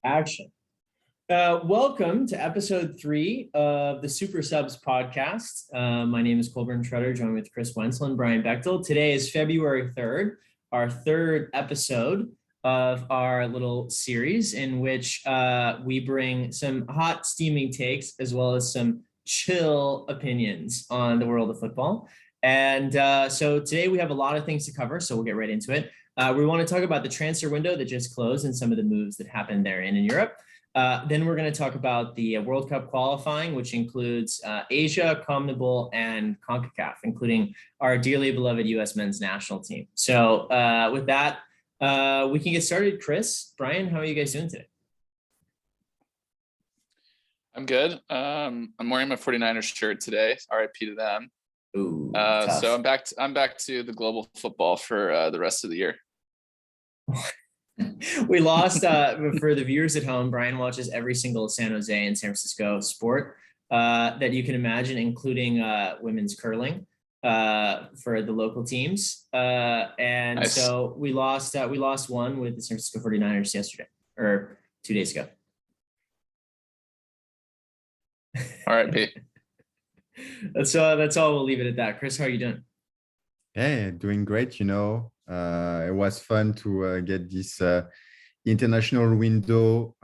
Action. Welcome to episode 3 of the Supersubs podcast. My name is Colburn Schroeder, joined with Chris Wenzel and Brian Bechtel. Today is February 3rd, our third episode of our little series in which we bring some hot steaming takes as well as some chill opinions on the world of football. And so today we have a lot of things to cover, so we'll get right into it. We want to talk about the transfer window that just closed and some of the moves that happened there and in Europe. Then we're going to talk about the World Cup qualifying, which includes Asia, CONMEBOL, and CONCACAF, including our dearly beloved US men's national team. So with that, we can get started. Chris, Brian, how are you guys doing today? I'm good. I'm wearing my 49ers shirt today. RIP to them. Ooh, so I'm back to the global football for the rest of the year. We lost for the viewers at home. Brian watches every single San Jose and San Francisco sport that you can imagine, including women's curling for the local teams. And nice. So we lost one with the San Francisco 49ers yesterday or 2 days ago. All right, Pete. That's all. We'll leave it at that. Chris, how are you doing? Hey, doing great. It was fun to get this international window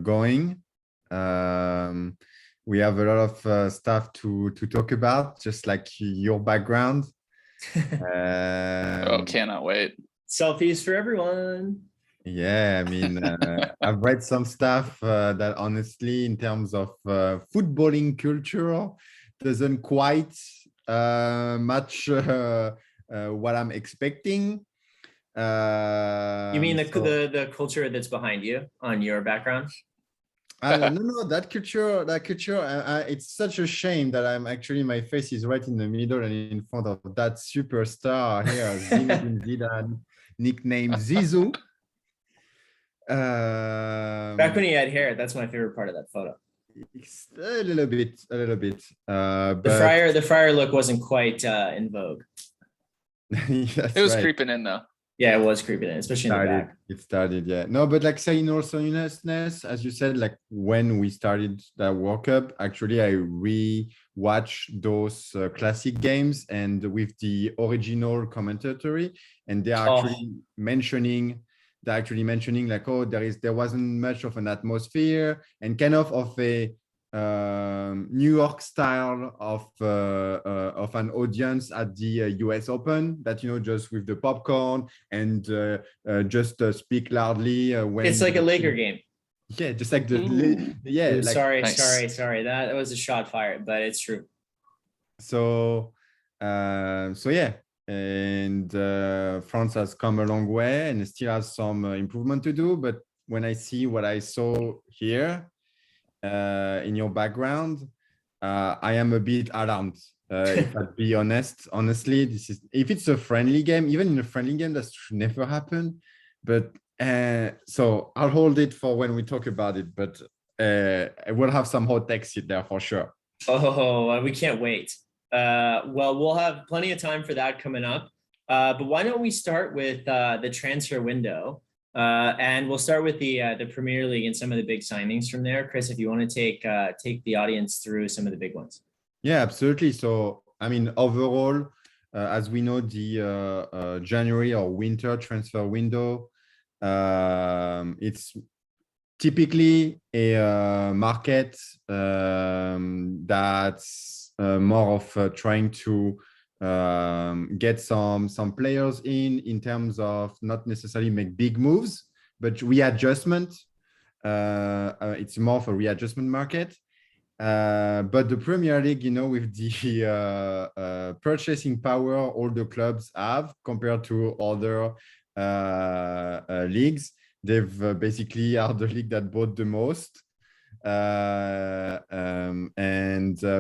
going. We have a lot of stuff to talk about, just like your background. Cannot wait. Selfies for everyone. Yeah, I mean, I've read some stuff that honestly, in terms of footballing culture, doesn't quite match what I'm expecting. You mean the culture that's behind you on your background? No, that culture. It's such a shame that my face is right in the middle and in front of that superstar here, Zinedine Zidane, nicknamed Zizou. Back when he had hair, that's my favorite part of that photo. A little bit. But the friar look wasn't quite in vogue. It was right. Creeping in though. Yeah, it was creeping in, especially in the back. It started, yeah. No, but like saying also honestness, as you said, like when we started that World Cup, actually I re-watched those classic games and with the original commentary, and they're actually mentioning like, there wasn't much of an atmosphere and kind of a New York style of an audience at the US Open that, just with the popcorn and just speak loudly when it's like a Laker game. Yeah, just like sorry. Nice. Sorry. That was a shot fired, but it's true. So yeah. And France has come a long way and still has some improvement to do. But when I see what I saw here in your background, I am a bit alarmed. If I'd be honest, honestly, if it's a friendly game, even in a friendly game, that should never happen. But so I'll hold it for when we talk about it. But I will have some hot takes there for sure. Oh, we can't wait. Well, we'll have plenty of time for that coming up. But why don't we start with the transfer window? And we'll start with the Premier League and some of the big signings from there. Chris, if you want to take the audience through some of the big ones. Yeah, absolutely. So, I mean, overall, as we know, the January or winter transfer window, it's typically a market that's more of trying to get some players in terms of not necessarily make big moves, but readjustment. It's more of a readjustment market. But the Premier League, with the purchasing power all the clubs have compared to other leagues, they've basically are the league that bought the most.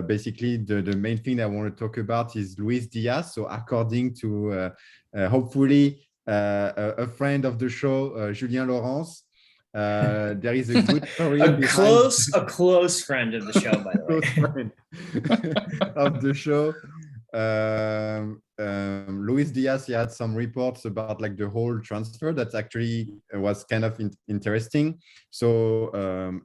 Basically the main thing I want to talk about is Luis Diaz. So according to hopefully a friend of the show, Julien Laurence, there is a good story a close friend of the show, by the way. Close friend of the show. Luis Diaz, he had some reports about like the whole transfer that actually was kind of interesting. So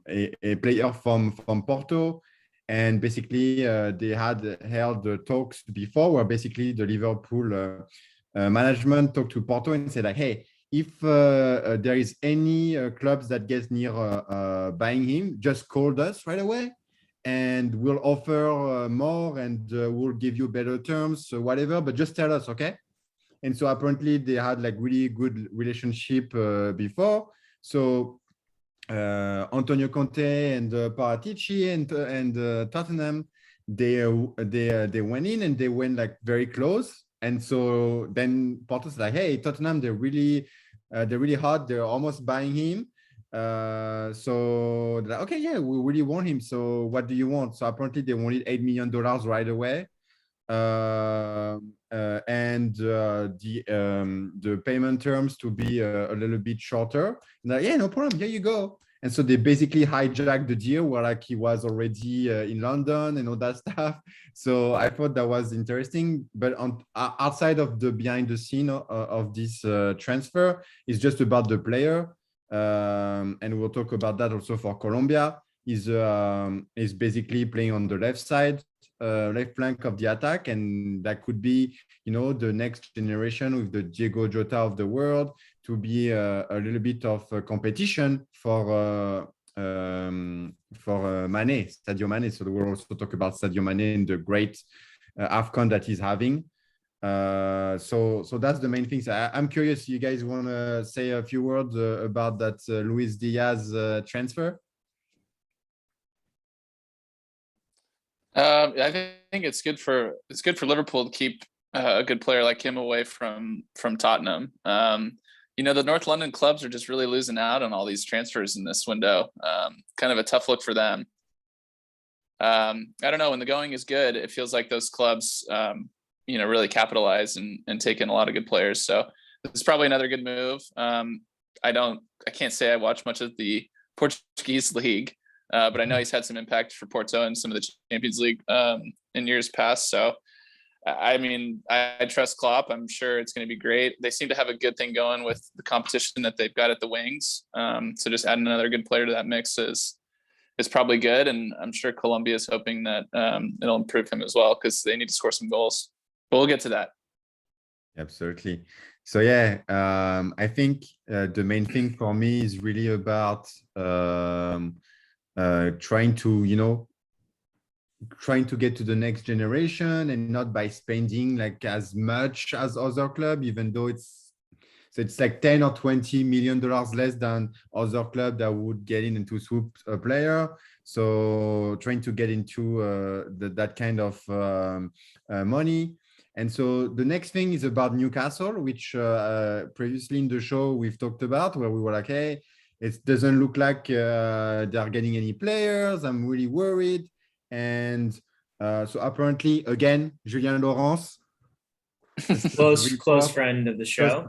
a player from Porto, and basically they had held the talks before where basically the Liverpool management talked to Porto and said like, hey, if there is any clubs that gets near buying him, just call us right away and we'll offer more and we'll give you better terms, whatever, but just tell us, okay? And so apparently they had like really good relationship before. So Antonio Conte and Paratici and Tottenham, they went in and they went like very close. And so then Porto's like, hey, Tottenham, they're really hot. They're almost buying him. So they're like, okay, yeah, we really want him. So what do you want? So apparently they wanted $8 million right away. And the payment terms to be a little bit shorter. And like, yeah, no problem. Here you go. And so they basically hijacked the deal where like he was already in London and all that stuff. So I thought that was interesting. But outside of the behind the scene of this transfer, it's just about the player. And we'll talk about that also for Colombia. Is basically playing on the left side. Left flank of the attack, and that could be, you know, the next generation with the Diego Jota of the world to be a little bit of a competition for Mane, Sadio Mane. So we'll also talk about Sadio Mane and the great AFCON that he's having. So that's the main things. I'm curious, you guys want to say a few words about that Luis Diaz transfer? I think it's good for Liverpool to keep a good player like him away from Tottenham. You know, the North London clubs are just really losing out on all these transfers in this window. Kind of a tough look for them. I don't know, when the going is good, it feels like those clubs, you know, really capitalize and take in a lot of good players. So this is probably another good move. I can't say I watch much of the Portuguese league. But I know he's had some impact for Porto and some of the Champions League in years past. So, I mean, I trust Klopp. I'm sure it's going to be great. They seem to have a good thing going with the competition that they've got at the wings. So just adding another good player to that mix is probably good. And I'm sure Colombia is hoping that it'll improve him as well because they need to score some goals. But we'll get to that. Absolutely. So yeah, I think the main thing for me is really about trying to get to the next generation and not by spending like as much as other club, even though it's like 10 or 20 million dollars less than other club that would get in and to swoop a player. So trying to get into that kind of money. And so the next thing is about Newcastle, which previously in the show we've talked about, where we were like, hey, it doesn't look like they're getting any players. I'm really worried. And so apparently, again, Julien Laurence. Close friend of the show.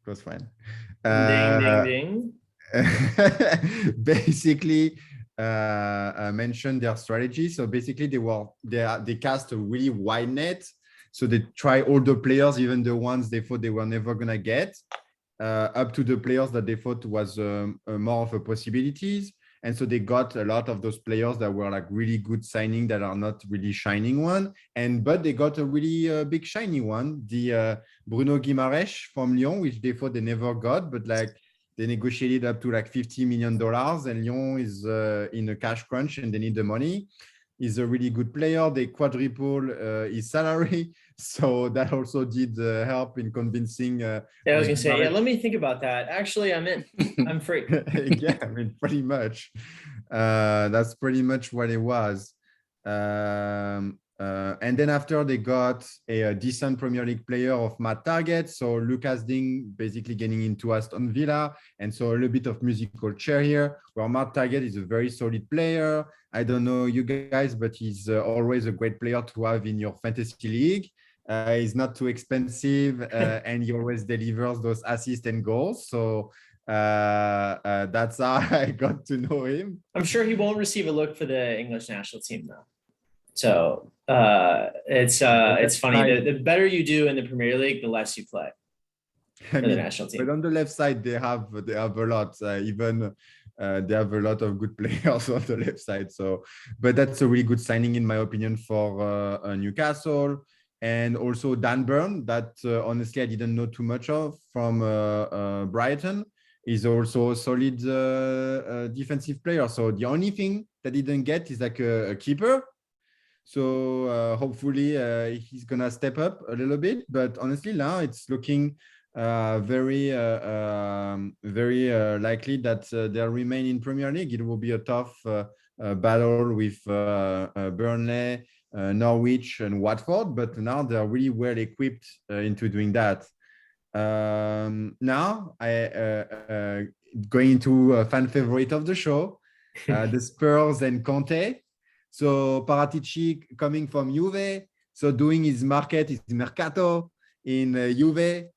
Close friend. Ding. Basically, mentioned their strategy. So basically, they cast a really wide net. So they try all the players, even the ones they thought they were never going to get. Up to the players that they thought was more of a possibilities. And so they got a lot of those players that were like really good signing that are not really shining one. But they got a really big shiny one, the Bruno Guimaraes from Lyon, which they thought they never got, but like they negotiated up to like $50 million and Lyon is in a cash crunch and they need the money. He's a really good player. They quadruple his salary. So that also did help in convincing. Yeah, I was going to say, yeah, let me think about that. Actually, I'm in. I'm free. Yeah, I mean, pretty much. That's pretty much what it was. And then after they got a decent Premier League player of Matt Target. So Lucas Digne basically getting into Aston Villa. And so a little bit of musical chair here, where Matt Target is a very solid player. I don't know you guys, but he's always a great player to have in your fantasy league. He's not too expensive and he always delivers those assists and goals. So that's how I got to know him. I'm sure he won't receive a look for the English national team though. So it's funny. The better you do in the Premier League, the less you play I for the mean, national but team. on the left side, they have a lot. They have a lot of good players on the left side. So, but that's a really good signing, in my opinion, for Newcastle. And also Dan Burn, that honestly I didn't know too much of from Brighton, is also a solid defensive player. So the only thing that he didn't get is like a keeper. So hopefully he's gonna step up a little bit. But honestly, now it's looking very likely that they'll remain in Premier League. It will be a tough battle with Burnley, Norwich, and Watford, but now they're really well equipped into doing that. Now I going into a fan favorite of the show, the Spurs and Conte. So Paratici coming from Juve, so doing his mercato in Juve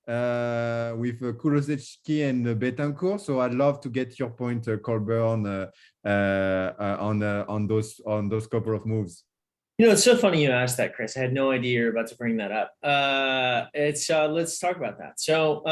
with Kulusevski and Betancourt. So I'd love to get your point, Colburn, on those couple of moves. It's so funny you asked that, Chris. I had no idea you're about to bring that up. Let's talk about that. So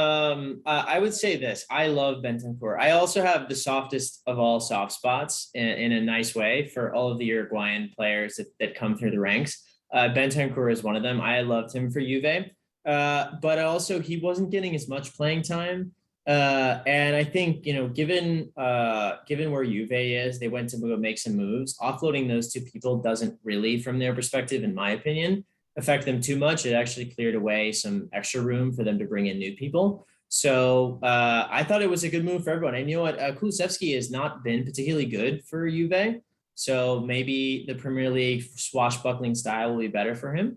I would say this. I love Bentancur. I also have the softest of all soft spots in a nice way for all of the Uruguayan players that come through the ranks. Bentancur is one of them. I loved him for Juve. But also he wasn't getting as much playing time. And I think, given where Juve is, they went to go make some moves. Offloading those two people doesn't really, from their perspective, in my opinion, affect them too much. It actually cleared away some extra room for them to bring in new people. So I thought it was a good move for everyone. And you know what? Kulusevski has not been particularly good for Juve. So maybe the Premier League swashbuckling style will be better for him.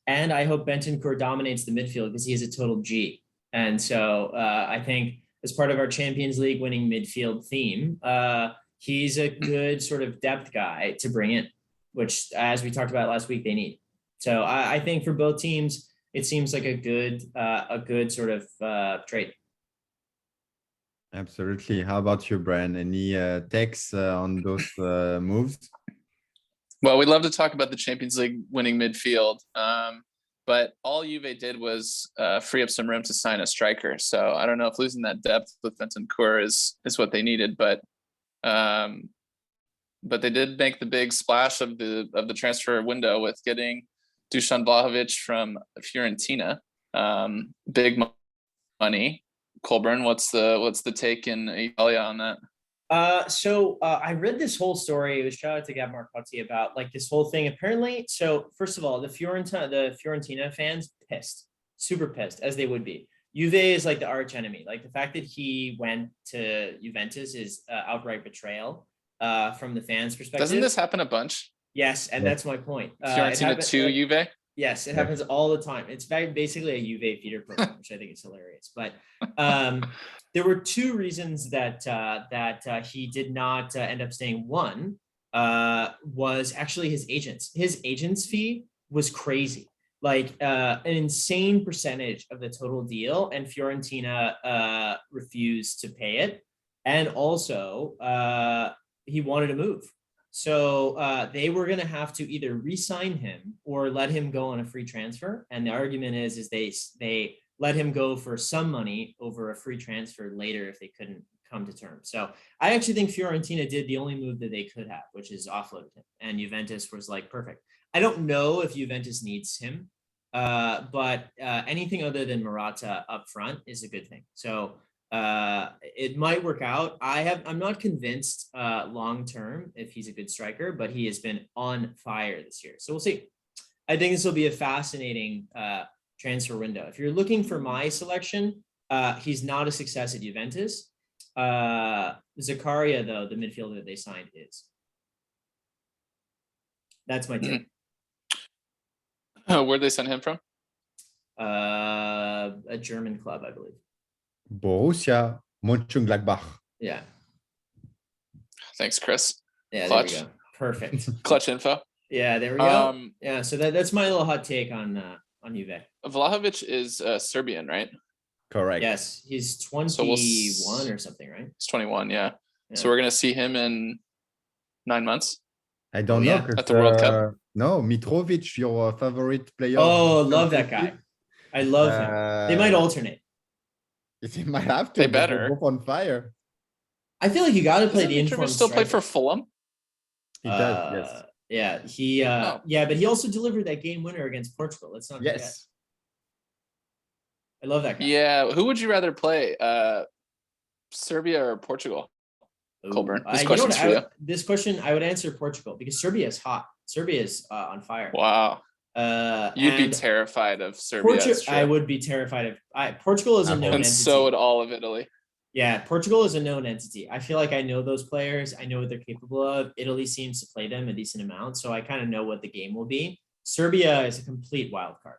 And I hope Bentancur dominates the midfield because he is a total G. And so I think as part of our Champions League winning midfield theme, he's a good sort of depth guy to bring in, which, as we talked about last week, they need. So I think for both teams, it seems like a good sort of trade. Absolutely. How about you, Brian? Any takes on those moves? Well, we'd love to talk about the Champions League winning midfield. But all Juve did was free up some room to sign a striker. So I don't know if losing that depth with Bentancur is what they needed, but they did make the big splash of the transfer window with getting Dusan Vlahovic from Fiorentina. Big money. Colburn, what's the take in Italia on that? So I read this whole story. It was shout out to Gab Marcotti about like this whole thing. Apparently, so first of all, the Fiorentina fans super pissed, as they would be. Juve is like the arch enemy. Like the fact that he went to Juventus is outright betrayal from the fans' perspective. Doesn't this happen a bunch? Yes, and that's my point. Fiorentina to Juve? Yes, it happens all the time. It's basically a Juve feeder program, which I think is hilarious. But there were two reasons that he did not end up staying. One was actually his agents. His agent's fee was crazy, like an insane percentage of the total deal, and Fiorentina refused to pay it. And also, he wanted to move. So they were going to have to either re-sign him or let him go on a free transfer. And the argument is they let him go for some money over a free transfer later if they couldn't come to terms. So I actually think Fiorentina did the only move that they could have, which is offload him. And Juventus was like, perfect. I don't know if Juventus needs him, but anything other than Morata up front is a good thing. So it might work out. I'm not convinced long term if he's a good striker, but he has been on fire this year. So we'll see. I think this will be a fascinating transfer window. If you're looking for my selection, he's not a success at Juventus. Zakaria, though, the midfielder they signed, is. That's my tip. Where'd they send him from? A German club, I believe. Borussia Mönchengladbach. Yeah. Thanks, Chris. Yeah, Clutch. there we go. Perfect. Clutch info. Yeah, there we go. Yeah, so that's my little hot take on Juve. Vlahovic is Serbian, right? Correct. Yes, he's 21 or something, right? He's 21, yeah. So we're gonna see him in 9 months. I don't know. At the World Cup. No, Mitrovic, your favorite player. Oh, love that guy. I love him. They might alternate. They might have to. They but better. they're both on fire. I feel like you got to play Doesn't the Mitrovic informed still play striker. for Fulham? He does, yes. Yeah, he yeah, but he also delivered that game winner against Portugal. Let's not forget. Yes. I love that guy. Yeah. Who would you rather play? Serbia or Portugal? Colburn, this question's for you. This question, I would answer Portugal because Serbia is hot. Serbia is on fire. Wow. You'd be terrified of Serbia. I would be terrified of. Portugal is a known and entity. So would all of Italy. Yeah, Portugal is a known entity. I feel like I know those players. I know what they're capable of. Italy seems to play them a decent amount, so I kind of know what the game will be. Serbia is a complete wild card.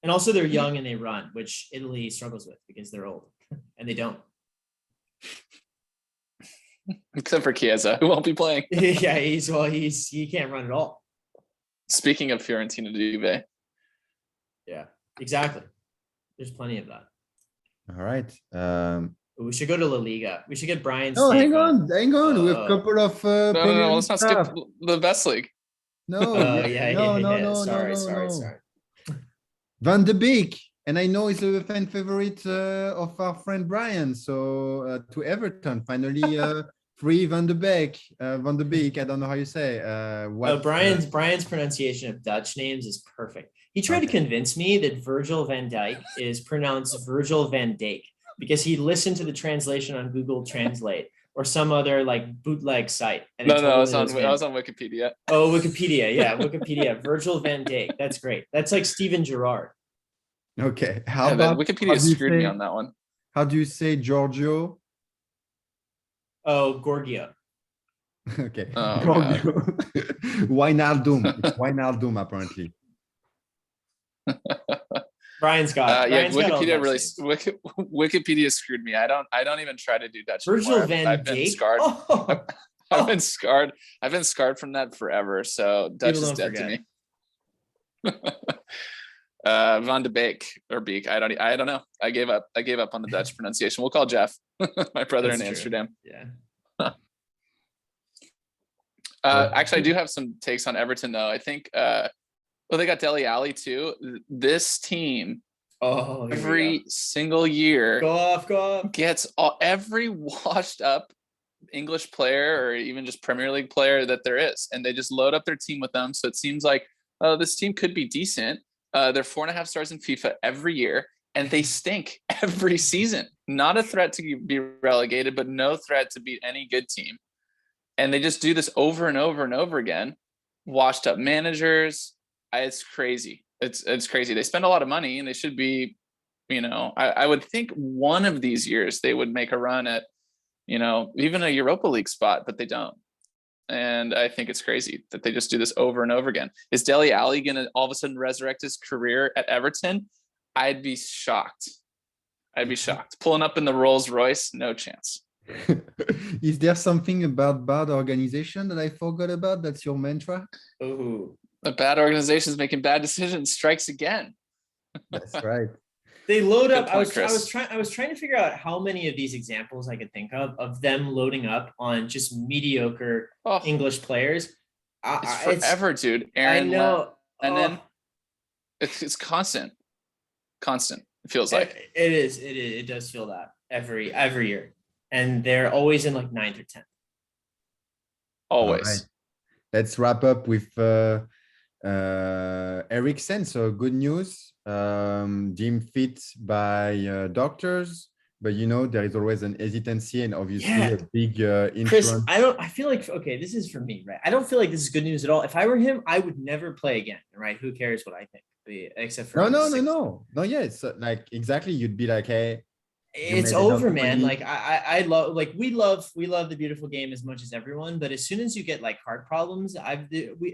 And also they're young and they run, which Italy struggles with because they're old and they don't. Except for Chiesa, who won't be playing. Yeah, he can't run at all. Speaking of Fiorentina Juve. Yeah, exactly. There's plenty of that. All right. We should go to La Liga. We should get Brian's. Oh, hang on. We have a couple of. No. Let's not skip the best league. No. No. Sorry. Van de Beek, and I know he's a fan favorite of our friend Brian. So to Everton, finally, free Van de Beek. Van de Beek. I don't know how you say. Brian's pronunciation of Dutch names is perfect. He tried to convince me that Virgil van Dijk is pronounced Virgil van Dijk because he listened to the translation on Google Translate or some other like bootleg site. And I was on Wikipedia. Oh, Wikipedia. Yeah, Wikipedia. Virgil van Dijk. That's great. That's like Steven Gerrard. Okay. How about Wikipedia screwed me on that one? How do you say Giorgio? Oh, Gorgio. Okay. Oh, Giorgio. Wijnaldum. It's Wijnaldum, apparently. Brian's got. Wikipedia screwed me. I don't even try to do Dutch. Virgil van I've been scarred. Oh. I've been scarred. I've been scarred from that forever. So Dutch is dead to me. Van de Beek or Beek. I don't know. I gave up on the Dutch pronunciation. We'll call Jeff, my brother in Amsterdam. Yeah. Actually, I do have some takes on Everton though. I think they got Dele Alli too. This team every single year go off gets every washed up English player or even just Premier League player that there is, and they just load up their team with them. So it seems like this team could be decent. They're 4.5 stars in FIFA every year, and they stink every season. Not a threat to be relegated, but no threat to beat any good team. And they just do this over and over and over again. Washed up managers. It's crazy. It's crazy. They spend a lot of money, and they should be, I would think one of these years they would make a run at, even a Europa League spot, but they don't. And I think it's crazy that they just do this over and over again. Is Dele Alli going to all of a sudden resurrect his career at Everton? I'd be shocked. Pulling up in the Rolls Royce, no chance. Is there something about bad organization that I forgot about? That's your mantra? Oh, the bad organization is making bad decisions. Strikes again. That's right. They load up. I was trying to figure out how many of these examples I could think of them loading up on just mediocre English players. It's forever, dude. Aaron, I know, and then it's constant. It feels like it is. It does feel that every year, and they're always in like 9th or 10th. Always. Right. Let's wrap up with Eriksen. So good news. Deemed fit by doctors, but there is always an hesitancy and obviously a big insurance. Chris, I feel like this is for me, right? I don't feel like this is good news at all. If I were him, I would never play again, right? Who cares what I think? Except for no. Yeah, it's like exactly. You'd be like, hey, it's over, man. Like I love, like we love the beautiful game as much as everyone, but as soon as you get like heart problems,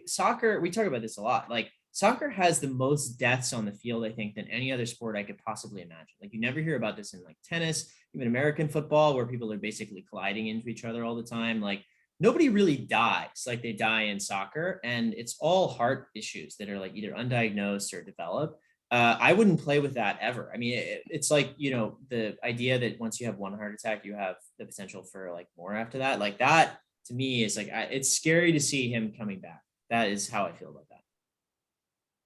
soccer, we talk about this a lot. Like soccer has the most deaths on the field, I think, than any other sport I could possibly imagine. Like you never hear about this in like tennis, even American football, where people are basically colliding into each other all the time. Like nobody really dies like they die in soccer, and it's all heart issues that are like either undiagnosed or developed. I wouldn't play with that ever. I mean, it's like, the idea that once you have one heart attack, you have the potential for like more after that. Like that to me is like, it's scary to see him coming back. That is how I feel about that.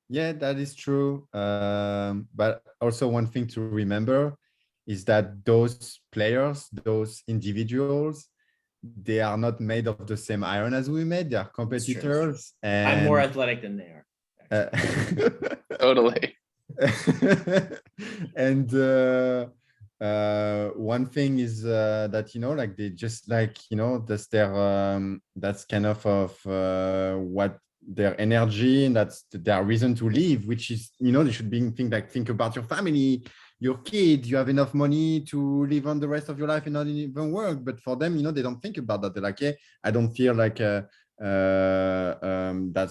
Yeah, that is true. But also one thing to remember is that those players, those individuals, they are not made of the same iron as we made. They are competitors. I'm more And athletic than they are. Totally. and one thing is that like they just like that's their that's kind of what their energy, and that's their reason to live, which is they should be think about your family, your kid. You have enough money to live on the rest of your life and not even work. But for them, they don't think about that. They're like, yeah, I don't feel like that's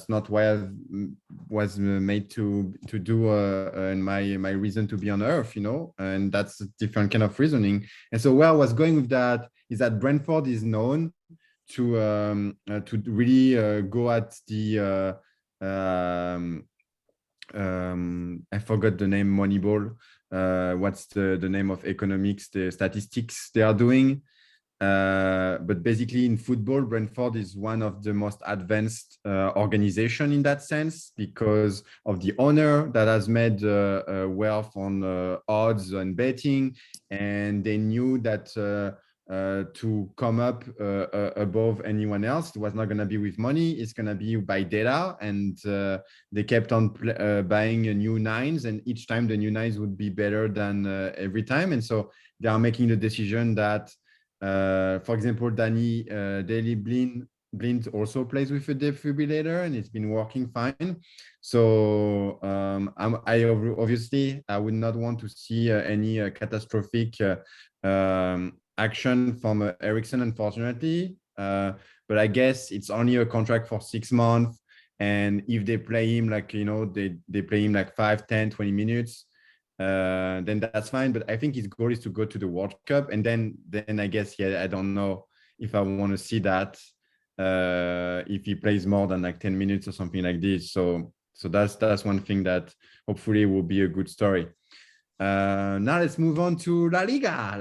not why I was made to do and my reason to be on earth, and that's a different kind of reasoning. And so where I was going with that is that Brentford is known to really go at the I forgot the name, Moneyball. What's the name of economics, the statistics they are doing? But basically in football, Brentford is one of the most advanced organization in that sense, because of the owner that has made wealth on odds and betting. And they knew that to come up above anyone else, it was not going to be with money, it's going to be by data. And they kept on buying new nines, and each time the new nines would be better than every time. And so they are making the decision that for example, Danny Daily Blind also plays with a defibrillator, and it's been working fine. So obviously I would not want to see any catastrophic action from Ericsson, unfortunately. But I guess it's only a contract for 6 months. And if they play him like, they play him like 5, 10, 20 minutes, then that's fine. But I think his goal is to go to the World Cup. And then I guess, yeah, I don't know if I want to see that if he plays more than like 10 minutes or something like this. So that's one thing that hopefully will be a good story. Now let's move on to La Liga.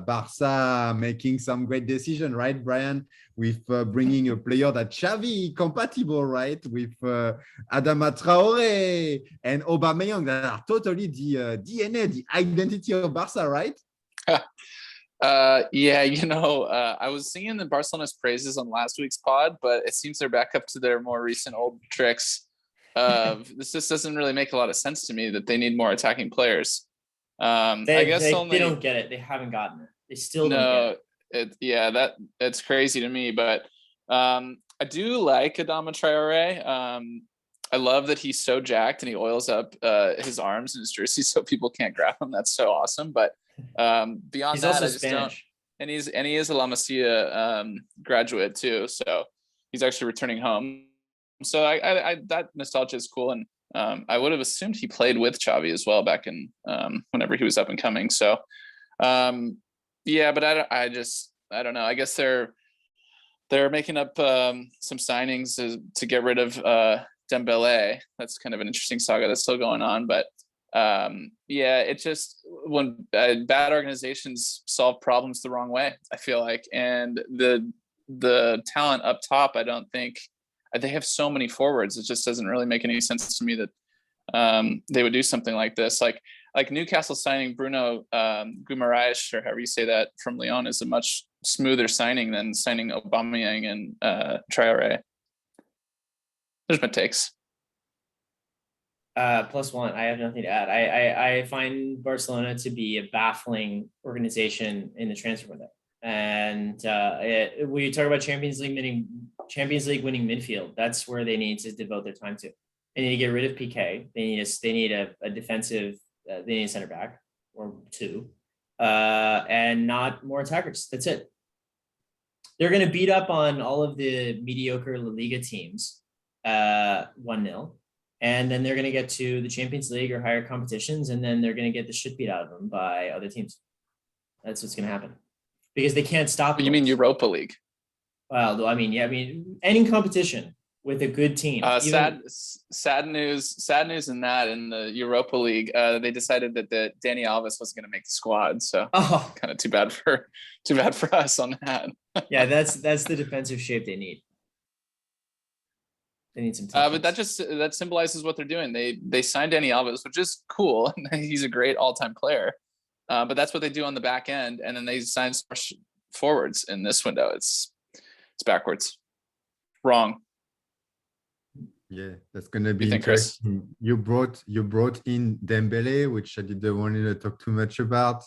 Barca making some great decision, right, Brian? With bringing a player that Xavi compatible, right? With Adama Traore and Aubameyang, that are totally the DNA, the identity of Barca, right? Yeah, I was singing the Barcelona's praises on last week's pod, but it seems they're back up to their more recent old tricks. This just doesn't really make a lot of sense to me that they need more attacking players. They don't get it. They haven't gotten it. They still don't get it. That's crazy to me. But I do like Adama Traore. I love that he's so jacked and he oils up his arms and his jersey so people can't grab him. That's so awesome. But beyond he's that, also I just Spanish. And he is a La Masia graduate too, so he's actually returning home. So I that nostalgia is cool, and I would have assumed he played with Xavi as well back in whenever he was up and coming. So yeah, but I don't know. I guess they're making up some signings to get rid of Dembele. That's kind of an interesting saga that's still going on, but yeah, it's just when bad organizations solve problems the wrong way, I feel like, and the talent up top, I don't think they have so many forwards. It just doesn't really make any sense to me that they would do something like this. Like Newcastle signing Bruno Guimaraes, or however you say that, from Lyon is a much smoother signing than signing Aubameyang and Traore. There's my takes. +1. I have nothing to add. I find Barcelona to be a baffling organization in the transfer window. And we talk about Champions League winning midfield. That's where they need to devote their time to. They need to get rid of PK. They need a defensive. They need a center back or two, and not more attackers. That's it. They're going to beat up on all of the mediocre La Liga teams 1-0. And then they're going to get to the Champions League or higher competitions, and then they're going to get the shit beat out of them by other teams. That's what's going to happen because they can't stop. You mean Europa League? Well, any competition with a good team. Sad news in that in the Europa League, they decided that Dani Alves wasn't going to make the squad. So kind of too bad for us on that. Yeah, that's the defensive shape they need. They need some but that symbolizes what they're doing. They signed Danny Alves, which is cool. He's a great all-time player. But that's what they do on the back end, and then they sign forwards in this window. It's backwards. Wrong. Yeah, that's gonna be think, Chris? interesting. You brought in Dembele, which I didn't want to talk too much about.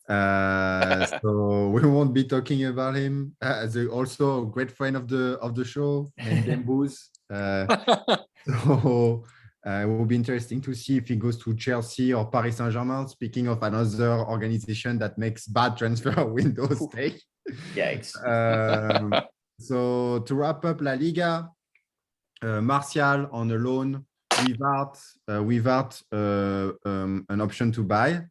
So we won't be talking about him. As also a great friend of the show named Dembooz. So it will be interesting to see if he goes to Chelsea or Paris Saint-Germain. Speaking of another organization that makes bad transfer windows take. Yikes. So to wrap up La Liga, Martial on a loan without an option to buy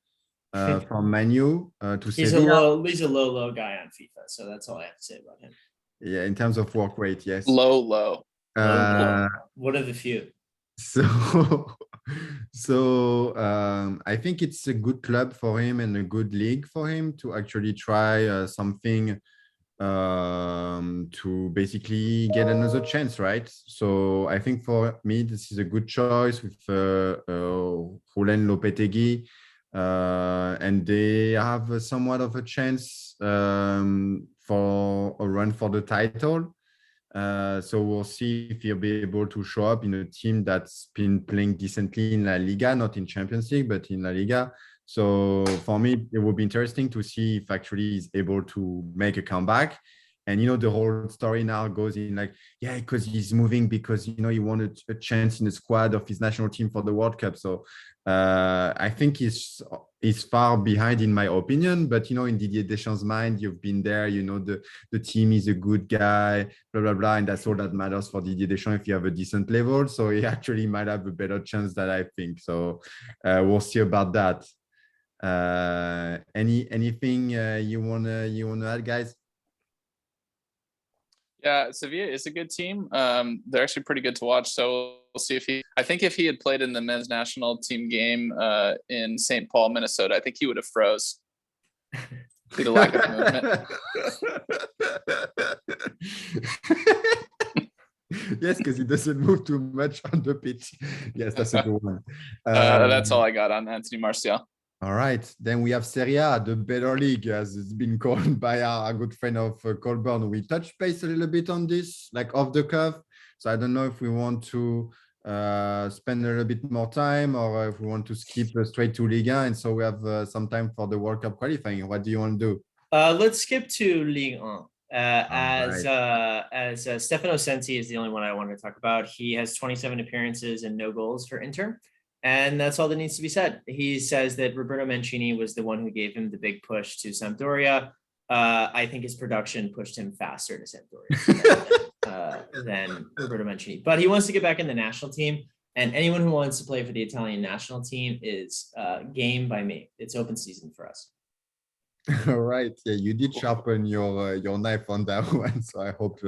from Manu to Sevilla. He's a low guy on FIFA, so that's all I have to say about him. Yeah, in terms of work rate, yes. Low. One of the few. So I think it's a good club for him and a good league for him to actually try something to basically get another chance, right? So I think for me, this is a good choice with Julen Lopetegui, and they have somewhat of a chance for a run for the title. So we'll see if he'll be able to show up in a team that's been playing decently in La Liga, not in Champions League, but in La Liga. So for me, it will be interesting to see if actually he's able to make a comeback. And, the whole story now goes in like, yeah, because he's moving because, he wanted a chance in the squad of his national team for the World Cup. So I think he's far behind in my opinion, but, in Didier Deschamps' mind, you've been there, the team is a good guy, blah, blah, blah. And that's all that matters for Didier Deschamps if you have a decent level. So he actually might have a better chance than I think. So we'll see about that. Anything you wanna add, guys? Yeah, Sevilla is a good team. They're actually pretty good to watch. So we'll see I think if he had played in the men's national team game in St. Paul, Minnesota, I think he would have froze. Due to lack of movement. Yes, because he doesn't move too much on the pitch. Yes, that's a good one. That's all I got on Anthony Martial. All right, then we have Serie A, the better league, as it's been called by our good friend of Colburn. We touched base a little bit on this, like off the cuff. So I don't know if we want to spend a little bit more time or if we want to skip straight to Liga. And so we have some time for the World Cup qualifying. What do you want to do? Let's skip to Ligue 1. As Stefano Sensi is the only one I want to talk about. He has 27 appearances and no goals for Inter. And that's all that needs to be said. He says that Roberto Mancini was the one who gave him the big push to Sampdoria. I think his production pushed him faster to Sampdoria than Roberto Mancini. But he wants to get back in the national team. And anyone who wants to play for the Italian national team is game by me. It's open season for us. All right. Yeah, you did sharpen your knife on that one. So I hope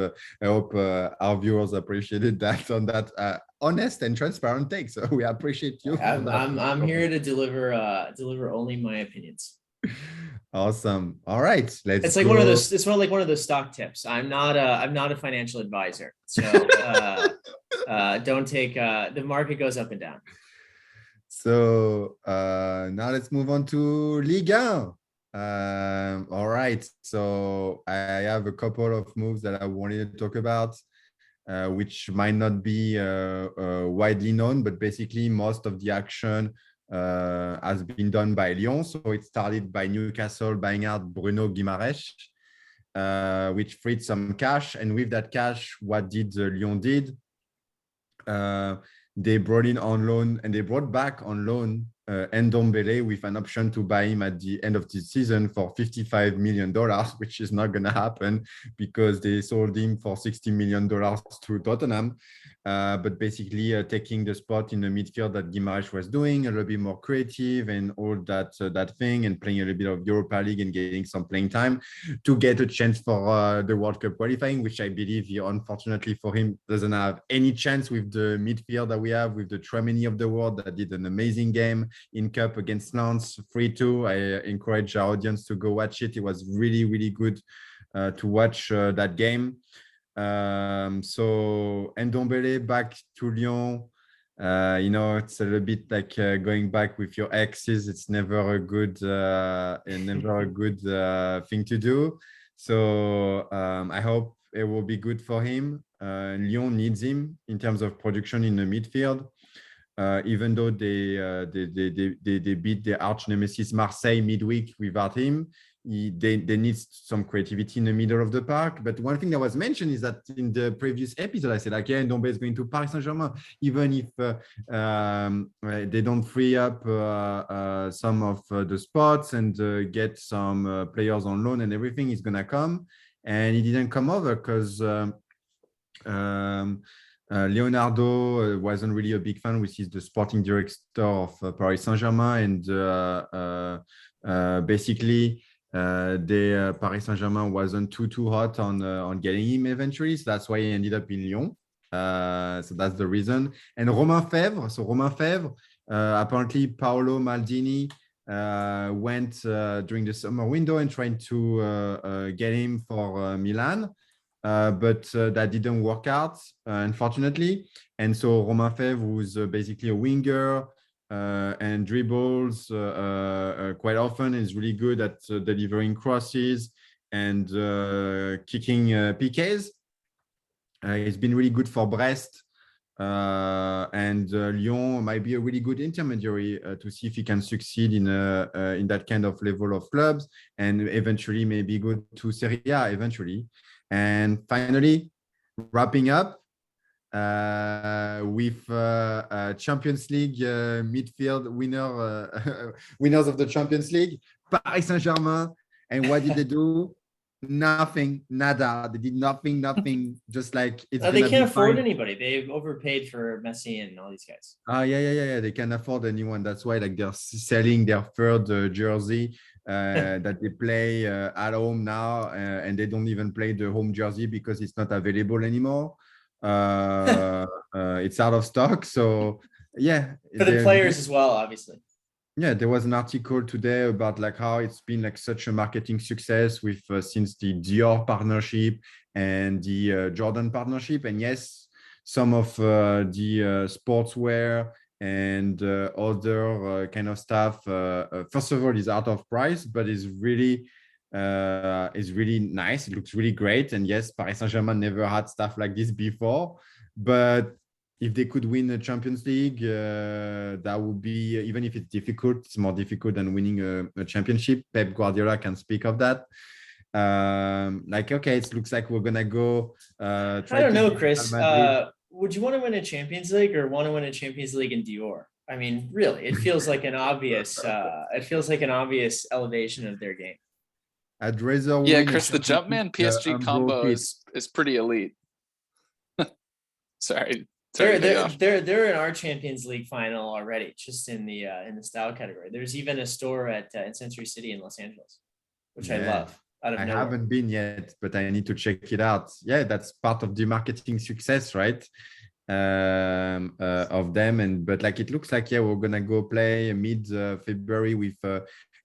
our viewers appreciated that on that honest and transparent take. So we appreciate you. I'm here to deliver only my opinions. Awesome. All right. It's like one of those. It's like one of those stock tips. I'm not a financial advisor. So don't take the market goes up and down. So now let's move on to Liga. All right, so I have a couple of moves that I wanted to talk about, which might not be widely known, but basically most of the action has been done by Lyon. So it started by Newcastle buying out Bruno Guimaraes, which freed some cash, and with that cash, what did Lyon did? They brought in on loan and they brought back on loan Ndombele with an option to buy him at the end of the season for $55 million, which is not going to happen because they sold him for $60 million to Tottenham. But basically taking the spot in the midfield that Guimaraes was doing, a little bit more creative and all that thing, and playing a little bit of Europa League and getting some playing time to get a chance for the World Cup qualifying, which I believe he, unfortunately for him, doesn't have any chance with the midfield that we have with the Tchouaméni of the world that did an amazing game in Cup against Lens 3-2. I encourage our audience to go watch it. It was really, really good to watch that game. So Ndombele back to Lyon. It's a little bit like going back with your exes. It's never a good thing to do. So I hope it will be good for him. Lyon needs him in terms of production in the midfield. Even though they beat the arch nemesis Marseille midweek without him, they need some creativity in the middle of the park. But one thing that was mentioned is that in the previous episode, I said, like, yeah, Ndombe is going to Paris Saint-Germain, even if they don't free up some of the spots and get some players on loan and everything is going to come. And he didn't come over because Leonardo wasn't really a big fan, which is the sporting director of Paris Saint-Germain. And basically, Paris Saint-Germain wasn't too hot on getting him eventually. So that's why he ended up in Lyon. So that's the reason. And Romain Fèvre, apparently Paolo Maldini went during the summer window and tried to get him for Milan. But that didn't work out, unfortunately. And so Romain Fèvre, who's basically a winger and dribbles quite often, is really good at delivering crosses and kicking PKs. He's been really good for Brest. And Lyon might be a really good intermediary to see if he can succeed in that kind of level of clubs and eventually maybe go to Serie A eventually. And finally, wrapping up with Champions League midfield winners of the Champions League, Paris Saint-Germain. And what did they do? Nothing, nada. They did nothing. Just like it's. They can't afford anybody. They've overpaid for Messi and all these guys. Yeah. They can't afford anyone. That's why like they're selling their third jersey. That they play at home now, and they don't even play the home jersey because it's not available anymore. It's out of stock. So yeah, for the players as well, obviously. Yeah, there was an article today about like how it's been like such a marketing success with since the Dior partnership and the Jordan partnership, and yes, some of the sportswear and other kind of stuff. First of all, is out of price, but is really nice. It looks really great. And yes, Paris Saint-Germain never had stuff like this before. But if they could win the Champions League, that would be, even if it's difficult, it's more difficult than winning a championship. Pep Guardiola can speak of that. Okay, it looks like we're gonna go. I don't know, Chris. Would you want to win a Champions League or want to win a Champions League in Dior? I mean, really, it feels like an obvious. It feels like an obvious elevation of their game. I'd rather. Yeah, Chris, the Jumpman PSG combo is pretty elite. Sorry. They're in our Champions League final already, just in the style category. There's even a store at in Century City in Los Angeles, which I love. I haven't been yet, but I need to check it out. Yeah, that's part of the marketing success, right? Of them. But like it looks like we're gonna go play mid February with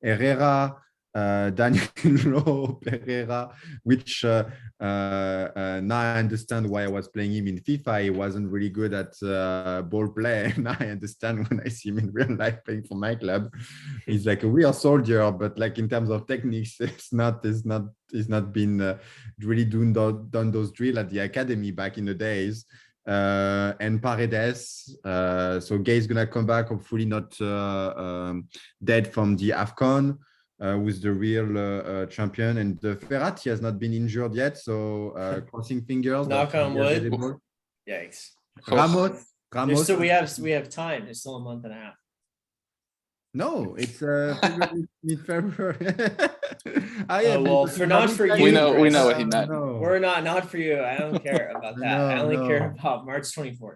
Herrera, Danilo Pereira, which now I understand why I was playing him in FIFA. He wasn't really good at ball play. Now I understand when I see him in real life playing for my club. He's like a real soldier, but like in terms of techniques, it's not been really done those drill at the academy back in the days. And Paredes, so Gay is gonna come back, hopefully not dead from the AFCON. Who's the real champion, and Ferrati has not been injured yet, so crossing fingers. Knock on wood. Yikes. Ramos. So we have time. There's still a month and a half. No, it's mid-February. Well, not for you. We know what he meant. No. We're not for you. I don't care about that. I only care about March 24th.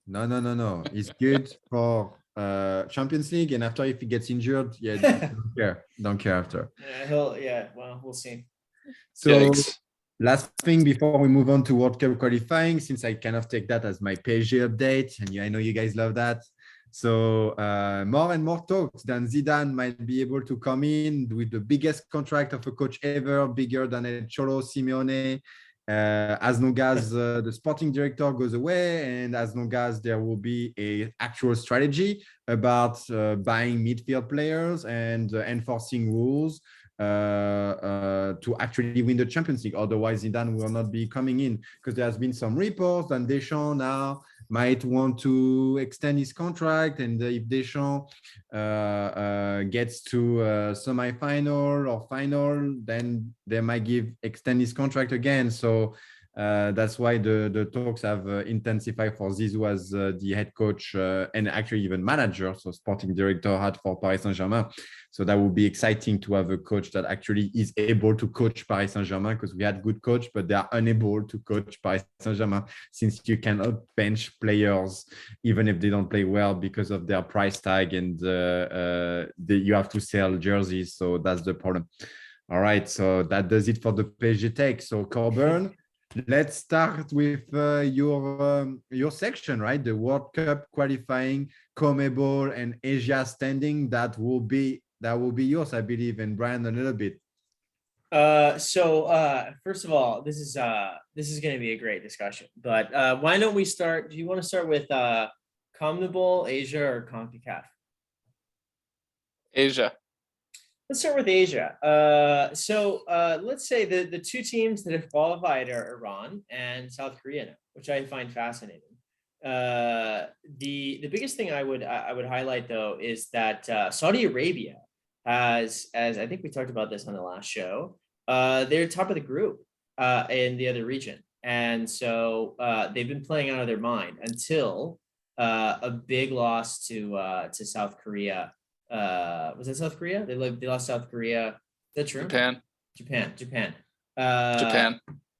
No. It's good for Champions League, and after if he gets injured, don't care after. Well, we'll see. So yikes. Last thing before we move on to World Cup qualifying, since I kind of take that as my PSG update, and I know you guys love that. So more and more talks that Zidane might be able to come in with the biggest contract of a coach ever, bigger than El Cholo Simeone as long as the sporting director goes away and as long as there will be a actual strategy about buying midfield players and enforcing rules to actually win the Champions League. Otherwise, Zidane will not be coming in, because there has been some reports that Deschamps now might want to extend his contract, and if Deschamps gets to semi-final or final, then they might extend his contract again. So that's why the talks have intensified for Zizou as the head coach and actually even manager, so sporting director had for Paris Saint-Germain. So that would be exciting to have a coach that actually is able to coach Paris Saint-Germain, because we had good coach, but they are unable to coach Paris Saint-Germain, since you cannot bench players even if they don't play well because of their price tag, and you have to sell jerseys. So that's the problem. All right, so that does it for the PSG take. So Coburn, let's start with your section, right? The World Cup qualifying, CONMEBOL, and Asia standing. That will be yours, I believe, and Brian a little bit. First of all, this is going to be a great discussion. But why don't we start? Do you want to start with CONMEBOL, Asia, or CONCACAF? Asia. Let's start with Asia. Let's say the two teams that have qualified are Iran and South Korea now, which I find fascinating. The biggest thing I would highlight, though, is that Saudi Arabia has, as I think we talked about this on the last show, they're top of the group in the other region, and so they've been playing out of their mind until a big loss to South Korea. Was it South Korea? They lost South Korea. That's true. Japan. Japan.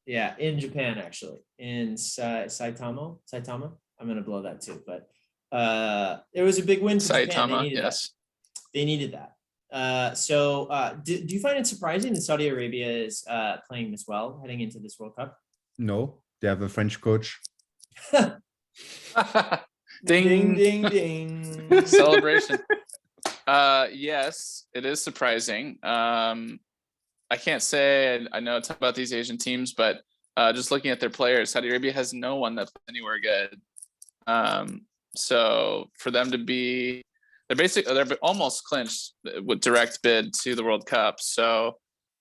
Yeah, in Japan, actually, in Saitama. I'm gonna blow that too, but it was a big win for Japan. They needed that. They needed that. Do you find it surprising that Saudi Arabia is playing this well heading into this World Cup? No, they have a French coach. Ding, ding, ding. Celebration. Yes, it is surprising. I can't say I know a ton about these Asian teams, but just looking at their players, Saudi Arabia has no one that's anywhere good. So for them to be, they're almost clinched with direct bid to the World Cup. So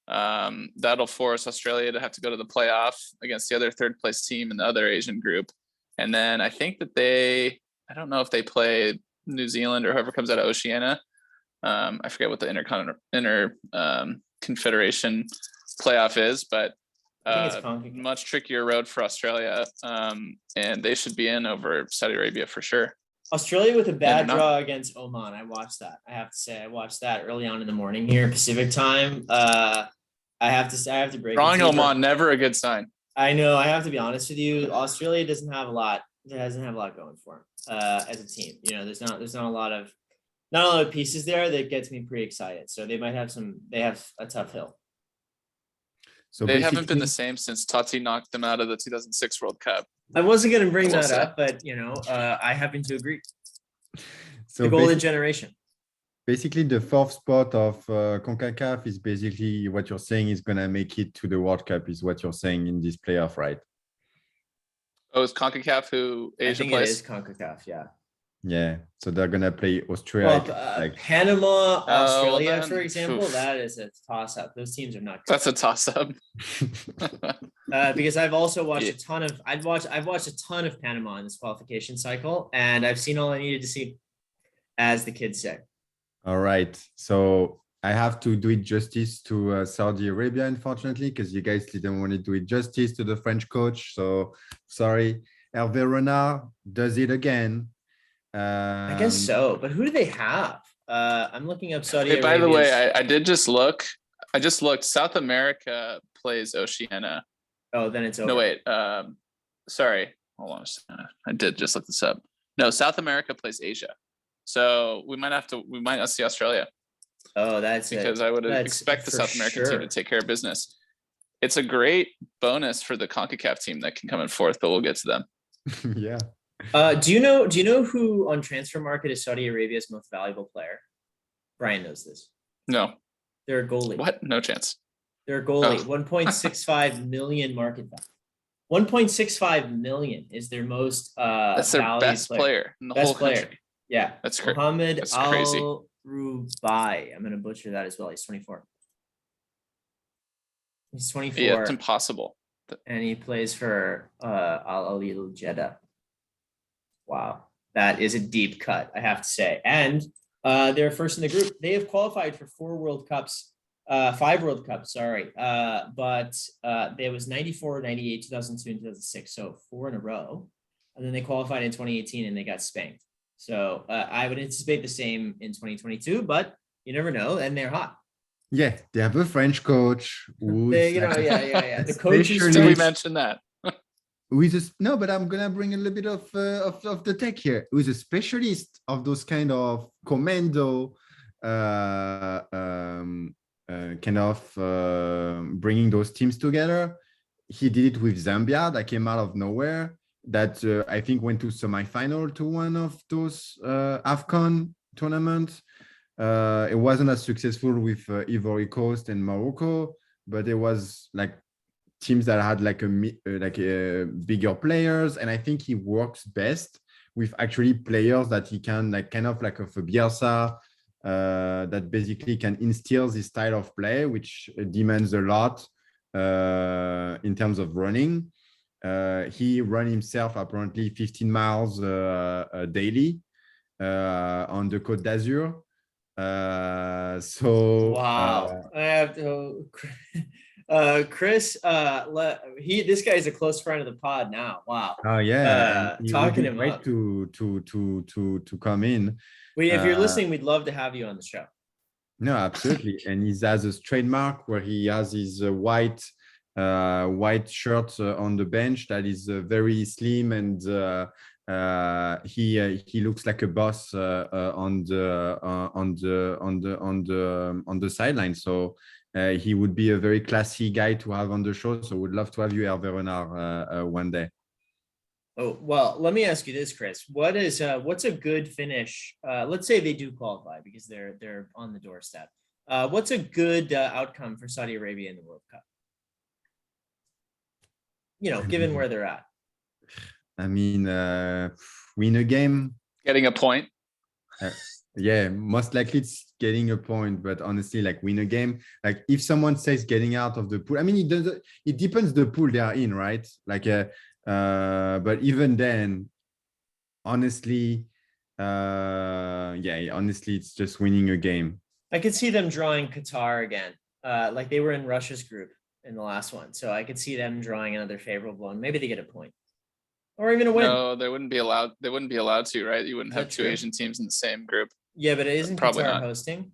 that'll force Australia to have to go to the playoff against the other third place team in the other Asian group. And then I think that I don't know if they play New Zealand or whoever comes out of Oceania. I forget what the inter confederation playoff is, but much trickier road for Australia, and they should be in over Saudi Arabia for sure. Australia with a bad draw against Oman. I watched that. I have to say, I watched that early on in the morning here, Pacific time. I have to break. Drawing Oman, never a good sign. I know. I have to be honest with you. Australia doesn't have a lot. It doesn't have a lot going for them as a team. You know, there's not a lot of pieces there that gets me pretty excited. So they might have they have a tough hill. So they haven't been the same since Totti knocked them out of the 2006 World Cup. I wasn't going to bring that up, but I happen to agree. So the golden generation. Basically, the fourth spot of CONCACAF is basically what you're saying is going to make it to the World Cup, is what you're saying in this playoff, right? Oh, is CONCACAF who Asia plays? It is CONCACAF, yeah. Yeah, so they're going to play Australia. Well, Panama, Australia, for example, that is a toss-up. Those teams are not good. That's a toss-up. Because I've also watched I've watched a ton of Panama in this qualification cycle, and I've seen all I needed to see, as the kids say. All right, so I have to do it justice to Saudi Arabia, unfortunately, because you guys didn't want to do it justice to the French coach. So sorry. Hervé Renard does it again. I guess so, but who do they have? I'm looking up Saudi Arabia. By the way, I did just look. I just looked. South America plays Oceania. Oh, then it's over. No, wait. Sorry. Hold on a second. I did just look this up. No, South America plays Asia. So we might not see Australia. Oh, that's because I would expect the South American team to take care of business. It's a great bonus for the CONCACAF team that can come in fourth, but we'll get to them. Yeah. Do you know who on transfer market is Saudi Arabia's most valuable player? Brian knows this. No. They're a goalie. What? No chance. They're a goalie. 1.65 million market value. 1.65 million is their most That's their valued best player in the whole Best player. country. Yeah. That's crazy. Mohammed That's crazy. Al-Rubai. I'm going to butcher that as well. He's 24. He's 24. Yeah, it's impossible. And he plays for Al Ahly Jeddah. Wow. That is a deep cut, I have to say. And they're first in the group. They have qualified for 5 World Cups, sorry. But there was 94, 98, 2002, and 2006. So 4 in a row. And then they qualified in 2018 and they got spanked. So I would anticipate the same in 2022, but you never know. And they're hot. Yeah, they have a French coach. Yeah. The coach is. Did we mention that? No, but I'm gonna bring a little bit of the tech here. Who's a specialist of those kind of commando, bringing those teams together. He did it with Zambia. That came out of nowhere. That I think went to semifinal to one of those AFCON tournaments. It wasn't as successful with Ivory Coast and Morocco, but it was like teams that had like a bigger players, and I think he works best with actually players that he can like kind of like a Bielsa that basically can instill this style of play, which demands a lot in terms of running. He ran himself apparently 15 miles daily on the Côte d'Azur. Wow. I have to Chris, this guy's a close friend of the pod now. Wow. Oh yeah, talking him up to come in. If you're listening, we'd love to have you on the show. No, absolutely. And he has a trademark where he has his white shirt on the bench that is very slim, and he looks like a boss on the sideline. So he would be a very classy guy to have on the show. So we'd love to have you, Hervé Renard, one day. Oh, well, let me ask you this, Chris. What's a good finish? Let's say they do qualify because they're on the doorstep. What's a good outcome for Saudi Arabia in the World Cup? Given where they're at. I mean, win a game. Getting a point. Yeah, most likely it's getting a point, but honestly, like win a game. Like if someone says getting out of the pool, I mean, it depends the pool they are in, right? Like, but even then, honestly, honestly, it's just winning a game. I could see them drawing Qatar again. Like they were in Russia's group in the last one. So I could see them drawing another favorable one. Maybe they get a point. Or even a win. No, they wouldn't be allowed to, right? You wouldn't have two Asian teams in the same group. Yeah, but isn't probably Qatar not hosting?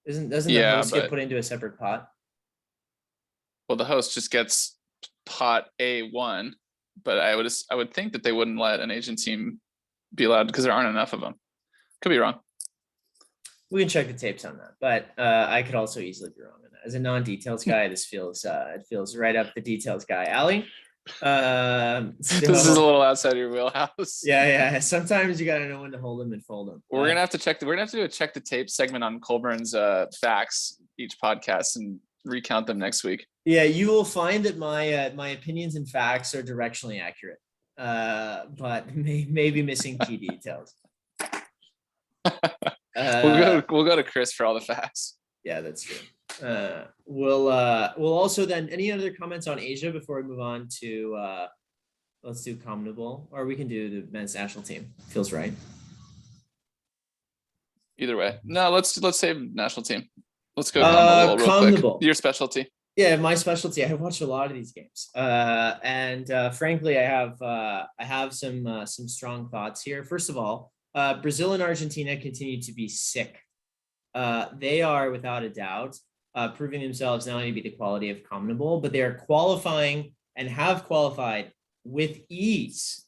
Doesn't the host get put into a separate pot? Well, the host just gets pot A1, but I would think that they wouldn't let an Asian team be allowed because there aren't enough of them. Could be wrong. We can check the tapes on that, but I could also easily be wrong on that. As a non-details guy, this feels right up the details guy. Ali? This is a little outside your wheelhouse. Yeah. Sometimes you gotta know when to hold them and fold them. We're gonna have to do a check the tape segment on Colburn's facts each podcast and recount them next week. Yeah, you will find that my opinions and facts are directionally accurate, but maybe missing key details. We'll go to Chris for all the facts. Yeah, that's true. We'll also then, any other comments on Asia before we move on to let's do CONMEBOL, or we can do the men's national team. Feels right. Either way. No, let's save national team. Let's go CONMEBOL real quick. Your specialty. Yeah, my specialty. I watched a lot of these games, and frankly, I have some strong thoughts here. First of all, Brazil and Argentina continue to be sick. They are without a doubt proving themselves not only to be the quality of CONMEBOL, but they are qualifying and have qualified with ease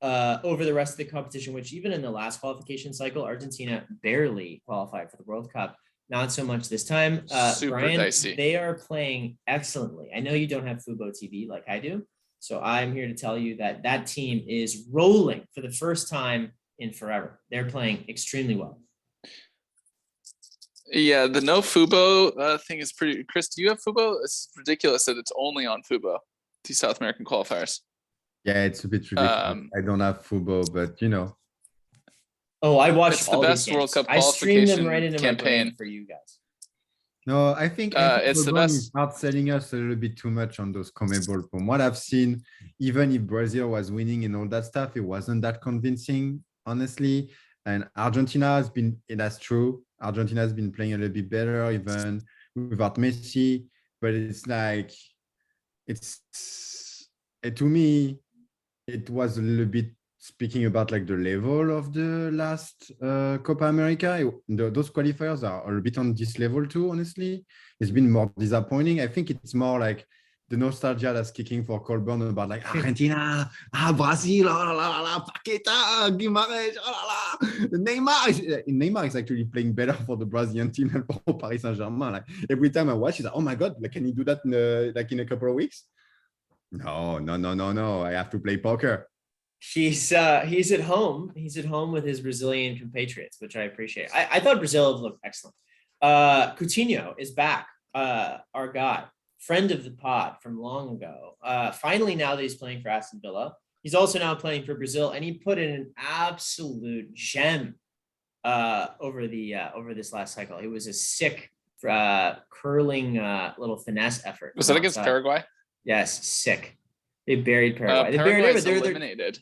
over the rest of the competition, which even in the last qualification cycle, Argentina barely qualified for the World Cup. Not so much this time. Super Brian, dicey. They are playing excellently. I know you don't have Fubo TV like I do, so I'm here to tell you that team is rolling for the first time in forever. They're playing extremely well. Yeah, the no Fubo thing is pretty. Chris, do you have Fubo? It's ridiculous that it's only on Fubo. these South American qualifiers. Yeah, it's a bit ridiculous. I don't have football, but Oh, I watched It's the all best these World games. Cup I streamed them qualification right into my brain campaign. for you guys. no, I think It's the LeBron is best. not selling us a little bit too much on those CONMEBOL. From what I've seen, even if Brazil was winning and all that stuff, it wasn't that convincing, honestly. And Argentina has been, that's true. Argentina has been playing a little bit better, even without Messi. But it's like, to me, it was a little bit speaking about like the level of the last Copa America. Those qualifiers are a little bit on this level too, honestly. It's been more disappointing. I think it's more like the nostalgia that's kicking for Colburn about like Argentina, Brazil, Paqueta, Guimarães, Neymar is actually playing better for the Brazilian team than for Paris Saint-Germain. Like every time I watch, it's like, oh my God, like, can he do that in a couple of weeks? No. I have to play poker. He's at home. He's at home with his Brazilian compatriots, which I appreciate. I thought Brazil looked excellent. Coutinho is back. Our guy, friend of the pod from long ago. Finally, now that he's playing for Aston Villa, he's also now playing for Brazil, and he put in an absolute gem over this last cycle. It was a sick curling little finesse effort. Was that against Paraguay? Yes, sick. They buried Paraguay. Paraguay's eliminated.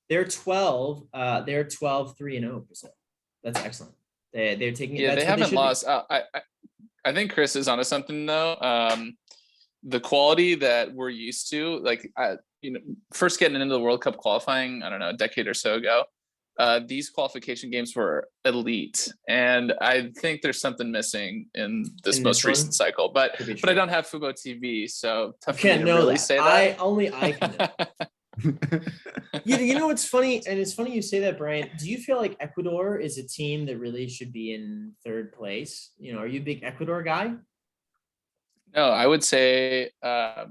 They're 12. They're 12-3-0 Brazil. That's excellent. They're taking it. Yeah, That's they haven't lost. I think Chris is onto something though. The quality that we're used to, like first getting into the World Cup qualifying, I don't know, a decade or so ago. These qualification games were elite, and I think there's something missing in this most recent cycle. But I don't have Fubo TV, so tough for me to really say that. I can know. You know what's funny, and it's funny you say that, Brian. Do you feel like Ecuador is a team that really should be in third place? Are you a big Ecuador guy? No, I would say that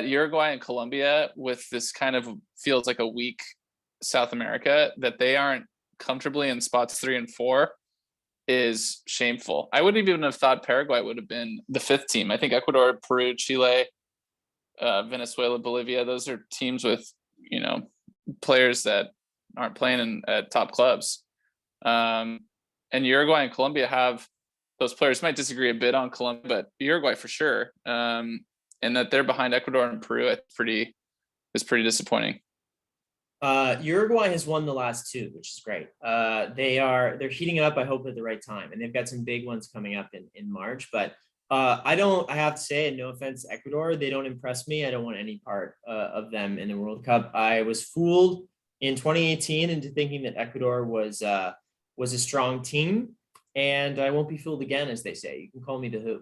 Uruguay and Colombia, with this kind of feels like a weak South America, that they aren't comfortably in spots 3 and 4 is shameful. I wouldn't even have thought Paraguay would have been the 5th team. I think Ecuador, Peru, Chile, Venezuela, Bolivia, those are teams with players that aren't playing at top clubs. And Uruguay and Colombia have those players. Might disagree a bit on Colombia, but Uruguay for sure. And that they're behind Ecuador and Peru is pretty disappointing. Uruguay has won the last 2, which is great. They're heating it up, I hope, at the right time, and they've got some big ones coming up in March. But I have to say, no offense to Ecuador, they don't impress me. I don't want any part of them in the World Cup. I was fooled in 2018 into thinking that Ecuador was a strong team, and I won't be fooled again, as they say. You can call me the Who.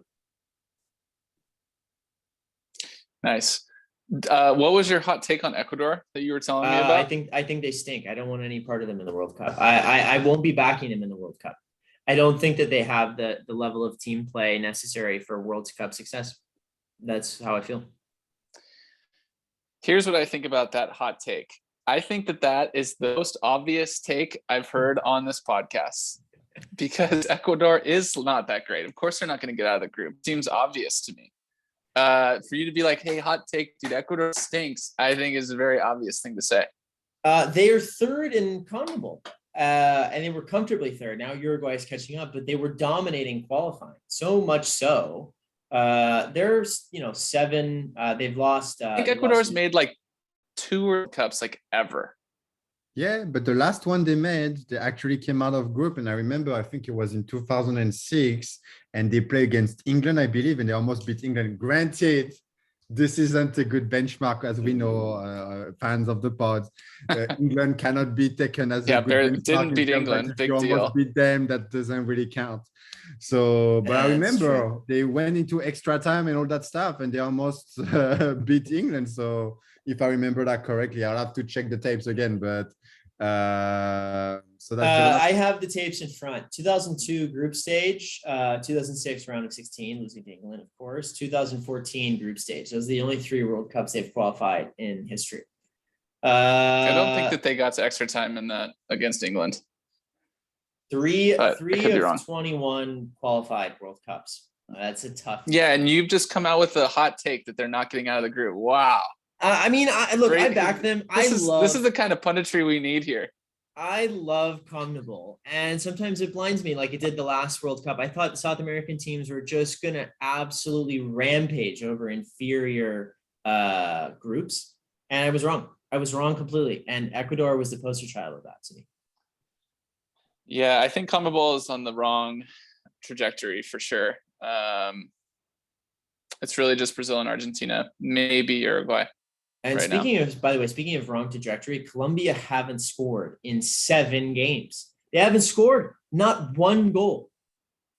Nice. What was your hot take on Ecuador that you were telling me about? I think they stink. I don't want any part of them in the World Cup. I won't be backing them in the World Cup. I don't think that they have the level of team play necessary for World Cup success. That's how I feel. Here's what I think about that hot take. I think that is the most obvious take I've heard on this podcast, because Ecuador is not that great. Of course, they're not going to get out of the group. It seems obvious to me. For you to be like, hey, hot take, dude, Ecuador stinks, I think is a very obvious thing to say. They are 3rd in CONMEBOL, and they were comfortably 3rd. Now Uruguay is catching up, but they were dominating qualifying, so much so. They're 7. They've lost. I think Ecuador's made like 2 World Cups like ever. Yeah, but the last one they made, they actually came out of group. And I remember, I think it was in 2006, and they play against England, I believe, and they almost beat England. Granted, this isn't a good benchmark, as we know, fans of the pod. England cannot be taken as a good benchmark. Didn't beat England, big deal. You almost beat them, that doesn't really count. So, but I remember they went into extra time and all that stuff, and they almost beat England. So if I remember that correctly, I'll have to check the tapes again, but so that's I have the tapes in front. 2002 group stage, 2006 round of 16, losing to England, of course. 2014 group stage. Those are the only 3 World Cups they've qualified in history. I don't think that they got to extra time in that against England. Three of 21 qualified World Cups. That's a tough. Yeah, and you've just come out with a hot take that they're not getting out of the group. Wow. I mean, look, I back them. This is the kind of punditry we need here. I love CONMEBOL, and sometimes it blinds me like it did the last World Cup. I thought the South American teams were just going to absolutely rampage over inferior groups, and I was wrong. I was wrong completely, and Ecuador was the poster child of that to me. Yeah, I think CONMEBOL is on the wrong trajectory for sure. It's really just Brazil and Argentina, maybe Uruguay. And right by the way, speaking of wrong trajectory, Colombia haven't scored in 7 games. They haven't scored not 1 goal.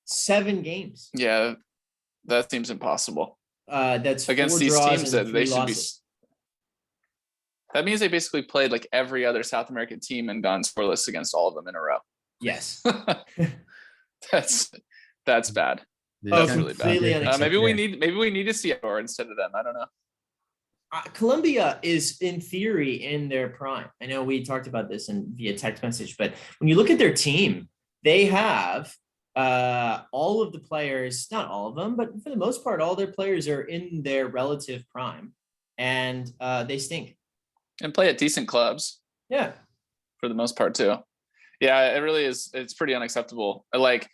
7 games. Yeah, that seems impossible. That's against these teams that they should be. That means they basically played like every other South American team and gone scoreless against all of them in a row. Yes. That's bad. That's really bad. Maybe we need to see Ecuador instead of them. I don't know. Colombia is in theory in their prime. I know we talked about this via text message, but when you look at their team, they have all of the players, not all of them, but for the most part, all their players are in their relative prime, and they stink. And play at decent clubs. Yeah. For the most part too. Yeah, it really is. It's pretty unacceptable. Like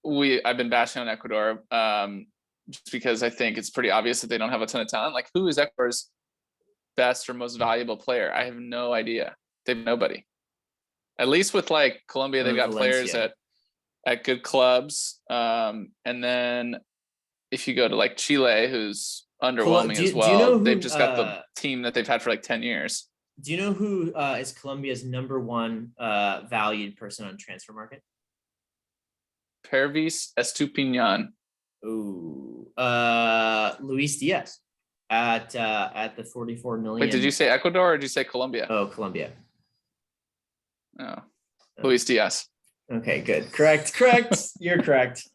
I've been bashing on Ecuador just because I think it's pretty obvious that they don't have a ton of talent. Like, who is Ecuador's best or most valuable player? I have no idea. They have nobody. At least with like Colombia, they've got players at good clubs. And then if you go to like Chile, who's underwhelming as well, they've just got the team that they've had for like 10 years. Do you know who is Colombia's #1 valued person on transfer market? Pervis Estupiñán. Ooh, Luis Diaz at the 44 million. Wait, did you say Ecuador or did you say Colombia? Oh, Colombia. Oh, Luis Diaz. Okay, good. Correct. You're correct.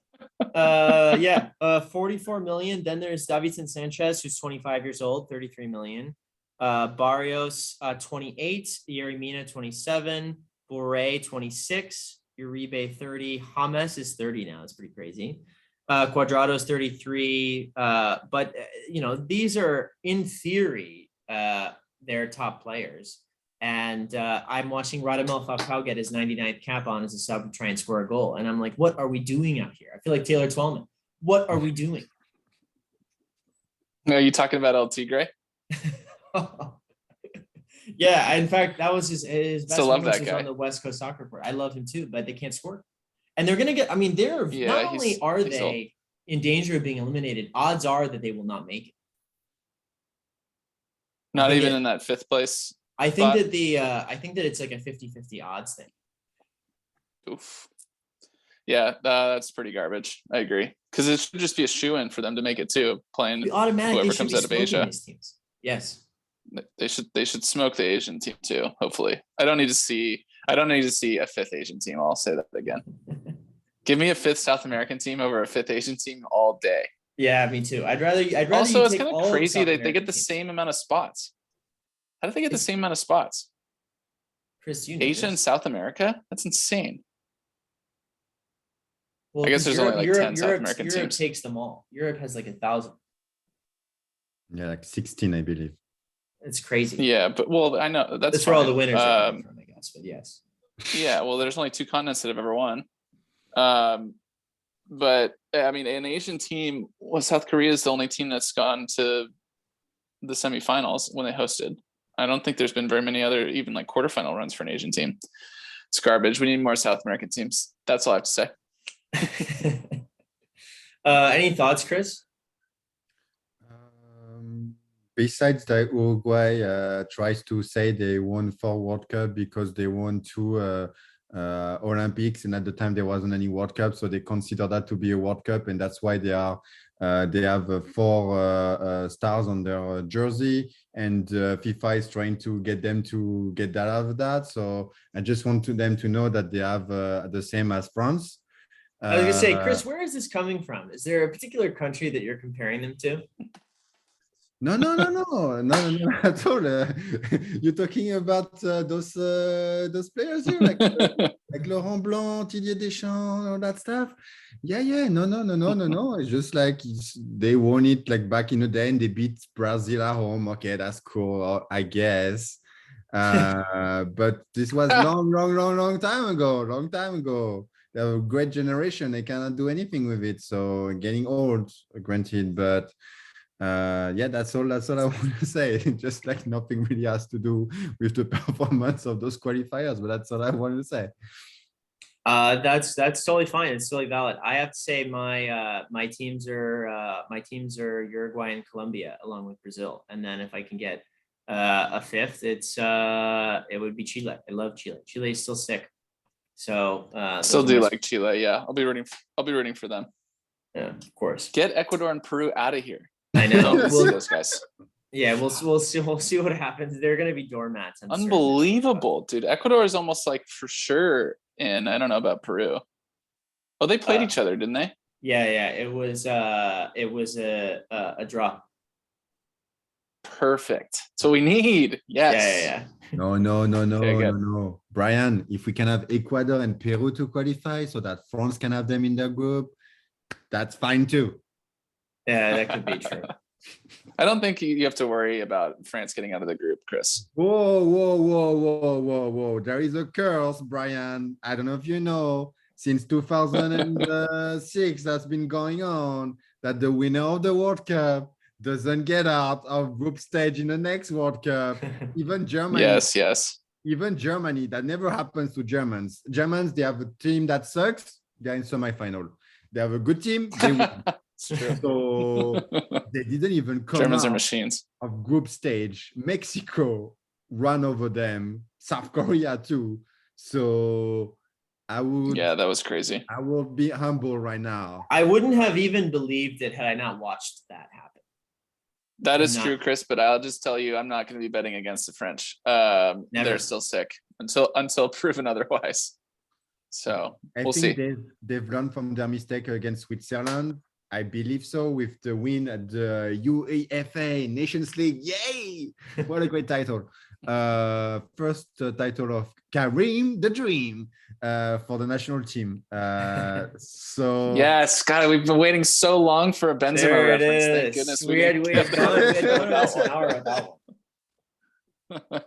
44 million. Then there's Davinson Sanchez, who's 25 years old, 33 million. Barrios, 28, Yerimina, 27, Borré, 26, Uribe, 30, James is 30 now. It's pretty crazy. Cuadrado's 33. But these are in theory their top players. And I'm watching Radamel Falcao get his 99th cap on as a sub to try and score a goal. And I'm like, what are we doing out here? I feel like Taylor Twellman. What are we doing? Are you talking about El Tigre? Yeah, in fact, that was his best moments was on the West Coast Soccer Report. I love him too, but they can't score. And they're gonna get, I mean, not only are they in danger of being eliminated, odds are that they will not make it. Not even in that 5th place. I think that it's like a 50-50 odds thing. Oof. Yeah, that's pretty garbage. I agree. Because it should just be a shoo-in for them to make it too, playing whoever comes out of Asia. Yes. They should smoke the Asian team too, hopefully. I don't need to see a 5th Asian team. I'll say that again. Give me a 5th South American team over a 5th Asian team all day. Yeah, me too. I'd rather also, it's kind of crazy that they get the same amount of spots. How do they get the same amount of spots? Chris, Asia and South America? That's insane. Well, I guess there's only like 10 South American Europe teams. takes them all. Europe has like 1,000. Yeah, like 16, I believe. It's crazy. Yeah, but I know that's where all the winners are coming from, I guess. But yes. Yeah, well, there's only 2 continents that have ever won. But I mean, an Asian team, South Korea is the only team that's gone to the semifinals when they hosted. I don't think there's been very many other even like quarterfinal runs for an Asian team. It's garbage. We need more South American teams. That's all I have to say. Any thoughts, Chris? Besides that, Uruguay tries to say they won 4 World Cup because they won 2 Olympics, and at the time there wasn't any World Cup, so they consider that to be a World Cup, and that's why they have 4 stars on their jersey, and FIFA is trying to get them to get that out of that. So I just want them to know that they have the same as France. I was gonna say, Chris, where is this coming from? Is there a particular country that you're comparing them to? No, at all. You're talking about those players here. Like, like Laurent Blanc, Didier Deschamps, all that stuff. Yeah. No. It's just like they won it like back in the day and they beat Brazil at home. Okay, that's cool, I guess. But this was long time ago. Long time ago. They have a great generation. They cannot do anything with it. So getting old, granted, but yeah, that's all I want to say. Just like nothing really has to do with the performance of those qualifiers, but that's all I wanted to say. That's totally fine. It's totally valid. I have to say my teams are Uruguay and Colombia along with Brazil. And then if I can get a fifth, it would be Chile. I love Chile. Chile is still sick. So Still do like Chile. Yeah, I'll be rooting for them. Yeah, of course. Get Ecuador and Peru out of here. I know. We'll see those guys. Yeah, we'll see what happens. They're gonna be doormats. Unbelievable, dude. Ecuador is almost like for sure. And I don't know about Peru. Oh, they played each other, didn't they? Yeah. It was a draw. Perfect. So we need. Yes. Yeah. No. Brian, if we can have Ecuador and Peru to qualify so that France can have them in their group, that's fine too. Yeah, that could be true. I don't think you have to worry about France getting out of the group, Chris. Whoa. There is a curse, Brian. I don't know if you know, since 2006 that's been going on, that the winner of the World Cup doesn't get out of group stage in the next World Cup. Even Germany. Yes. Even Germany, that never happens to Germans. Germans, they have a team that sucks, they're in semi-final. They have a good team, they win. So they didn't even come Germans out are machines. of group stage. Mexico ran over them, South Korea too. So that was crazy. I will be humble right now. I wouldn't have even believed it had I not watched that happen. That is true, Chris, but I'll just tell you, I'm not going to be betting against the French. They're still sick until proven otherwise. So we'll see. They've learned from their mistake against Switzerland. I believe so, with the win at the UEFA Nations League. Yay! What a great title. First title of Karim the Dream for the national team. So yes, God, we've been waiting so long for a Benzema reference. Thank goodness we had gone about an hour without one.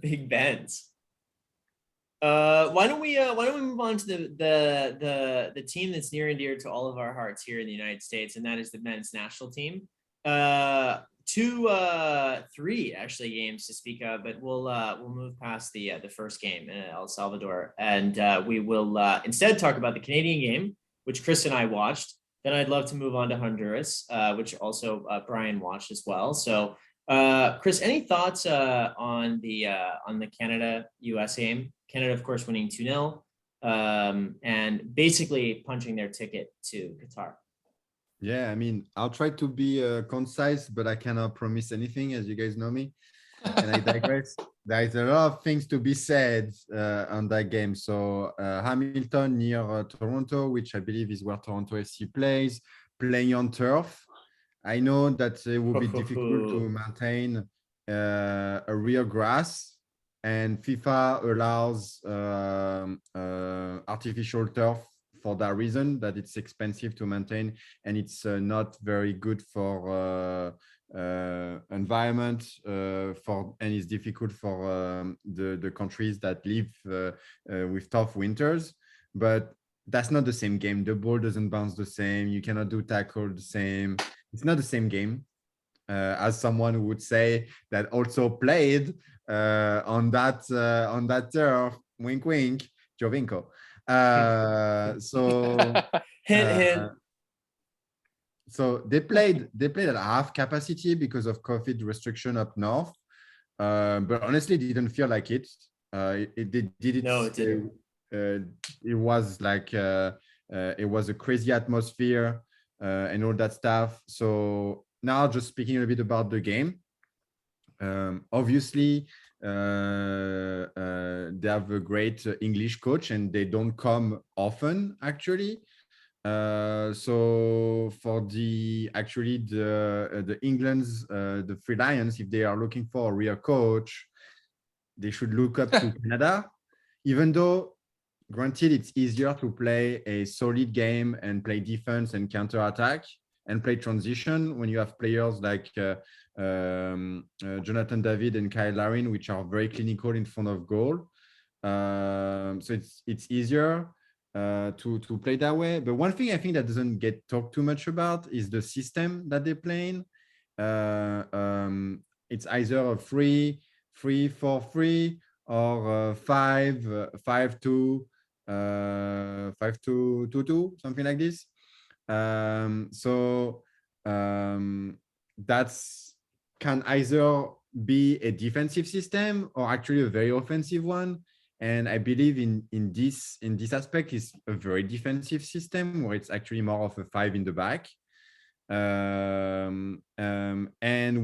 Big Benz. Why don't we move on to the team that's near and dear to all of our hearts here in the United States, and that is the men's national team. Three actually games to speak of, but we'll move past the first game in El Salvador, and we will instead talk about the Canadian game, which Chris and I watched. Then I'd love to move on to Honduras, which also Brian watched as well. So Chris, any thoughts on the Canada-US game? Canada, of course, winning 2-0 and basically punching their ticket to Qatar. Yeah, I mean, I'll try to be concise, but I cannot promise anything, as you guys know me. And I digress. There is a lot of things to be said on that game. So Hamilton near Toronto, which I believe is where Toronto FC plays, playing on turf. I know that it will be difficult to maintain a real grass, and FIFA allows artificial turf for that reason, that it's expensive to maintain and it's not very good for environment and it's difficult for the countries that live with tough winters. But that's not the same game. The ball doesn't bounce the same. You cannot do tackle the same. It's not the same game. As someone who would say that also played on that turf, wink wink, Jovinko. So they played at half capacity because of COVID restriction up north, but honestly, it didn't feel like it. It did. No, it didn't. It was like it was a crazy atmosphere and all that stuff. So now, just speaking a bit about the game. Obviously, they have a great English coach, and they don't come often, actually. So for the England's the Three Lions, if they are looking for a real coach, they should look up to Canada. even though granted it's easier to play a solid game and play defense and counter attack and play transition when you have players like Jonathan David and Kyle Larin, which are very clinical in front of goal. So it's easier to play that way. But one thing I think that doesn't get talked too much about is the system that they play in. It's either a 3-4-3 or 5-5-2, 5-2-2-2, something like this. That's can either be a defensive system or actually a very offensive one. And I believe in this aspect is a very defensive system where it's actually more of a 5 in the back. And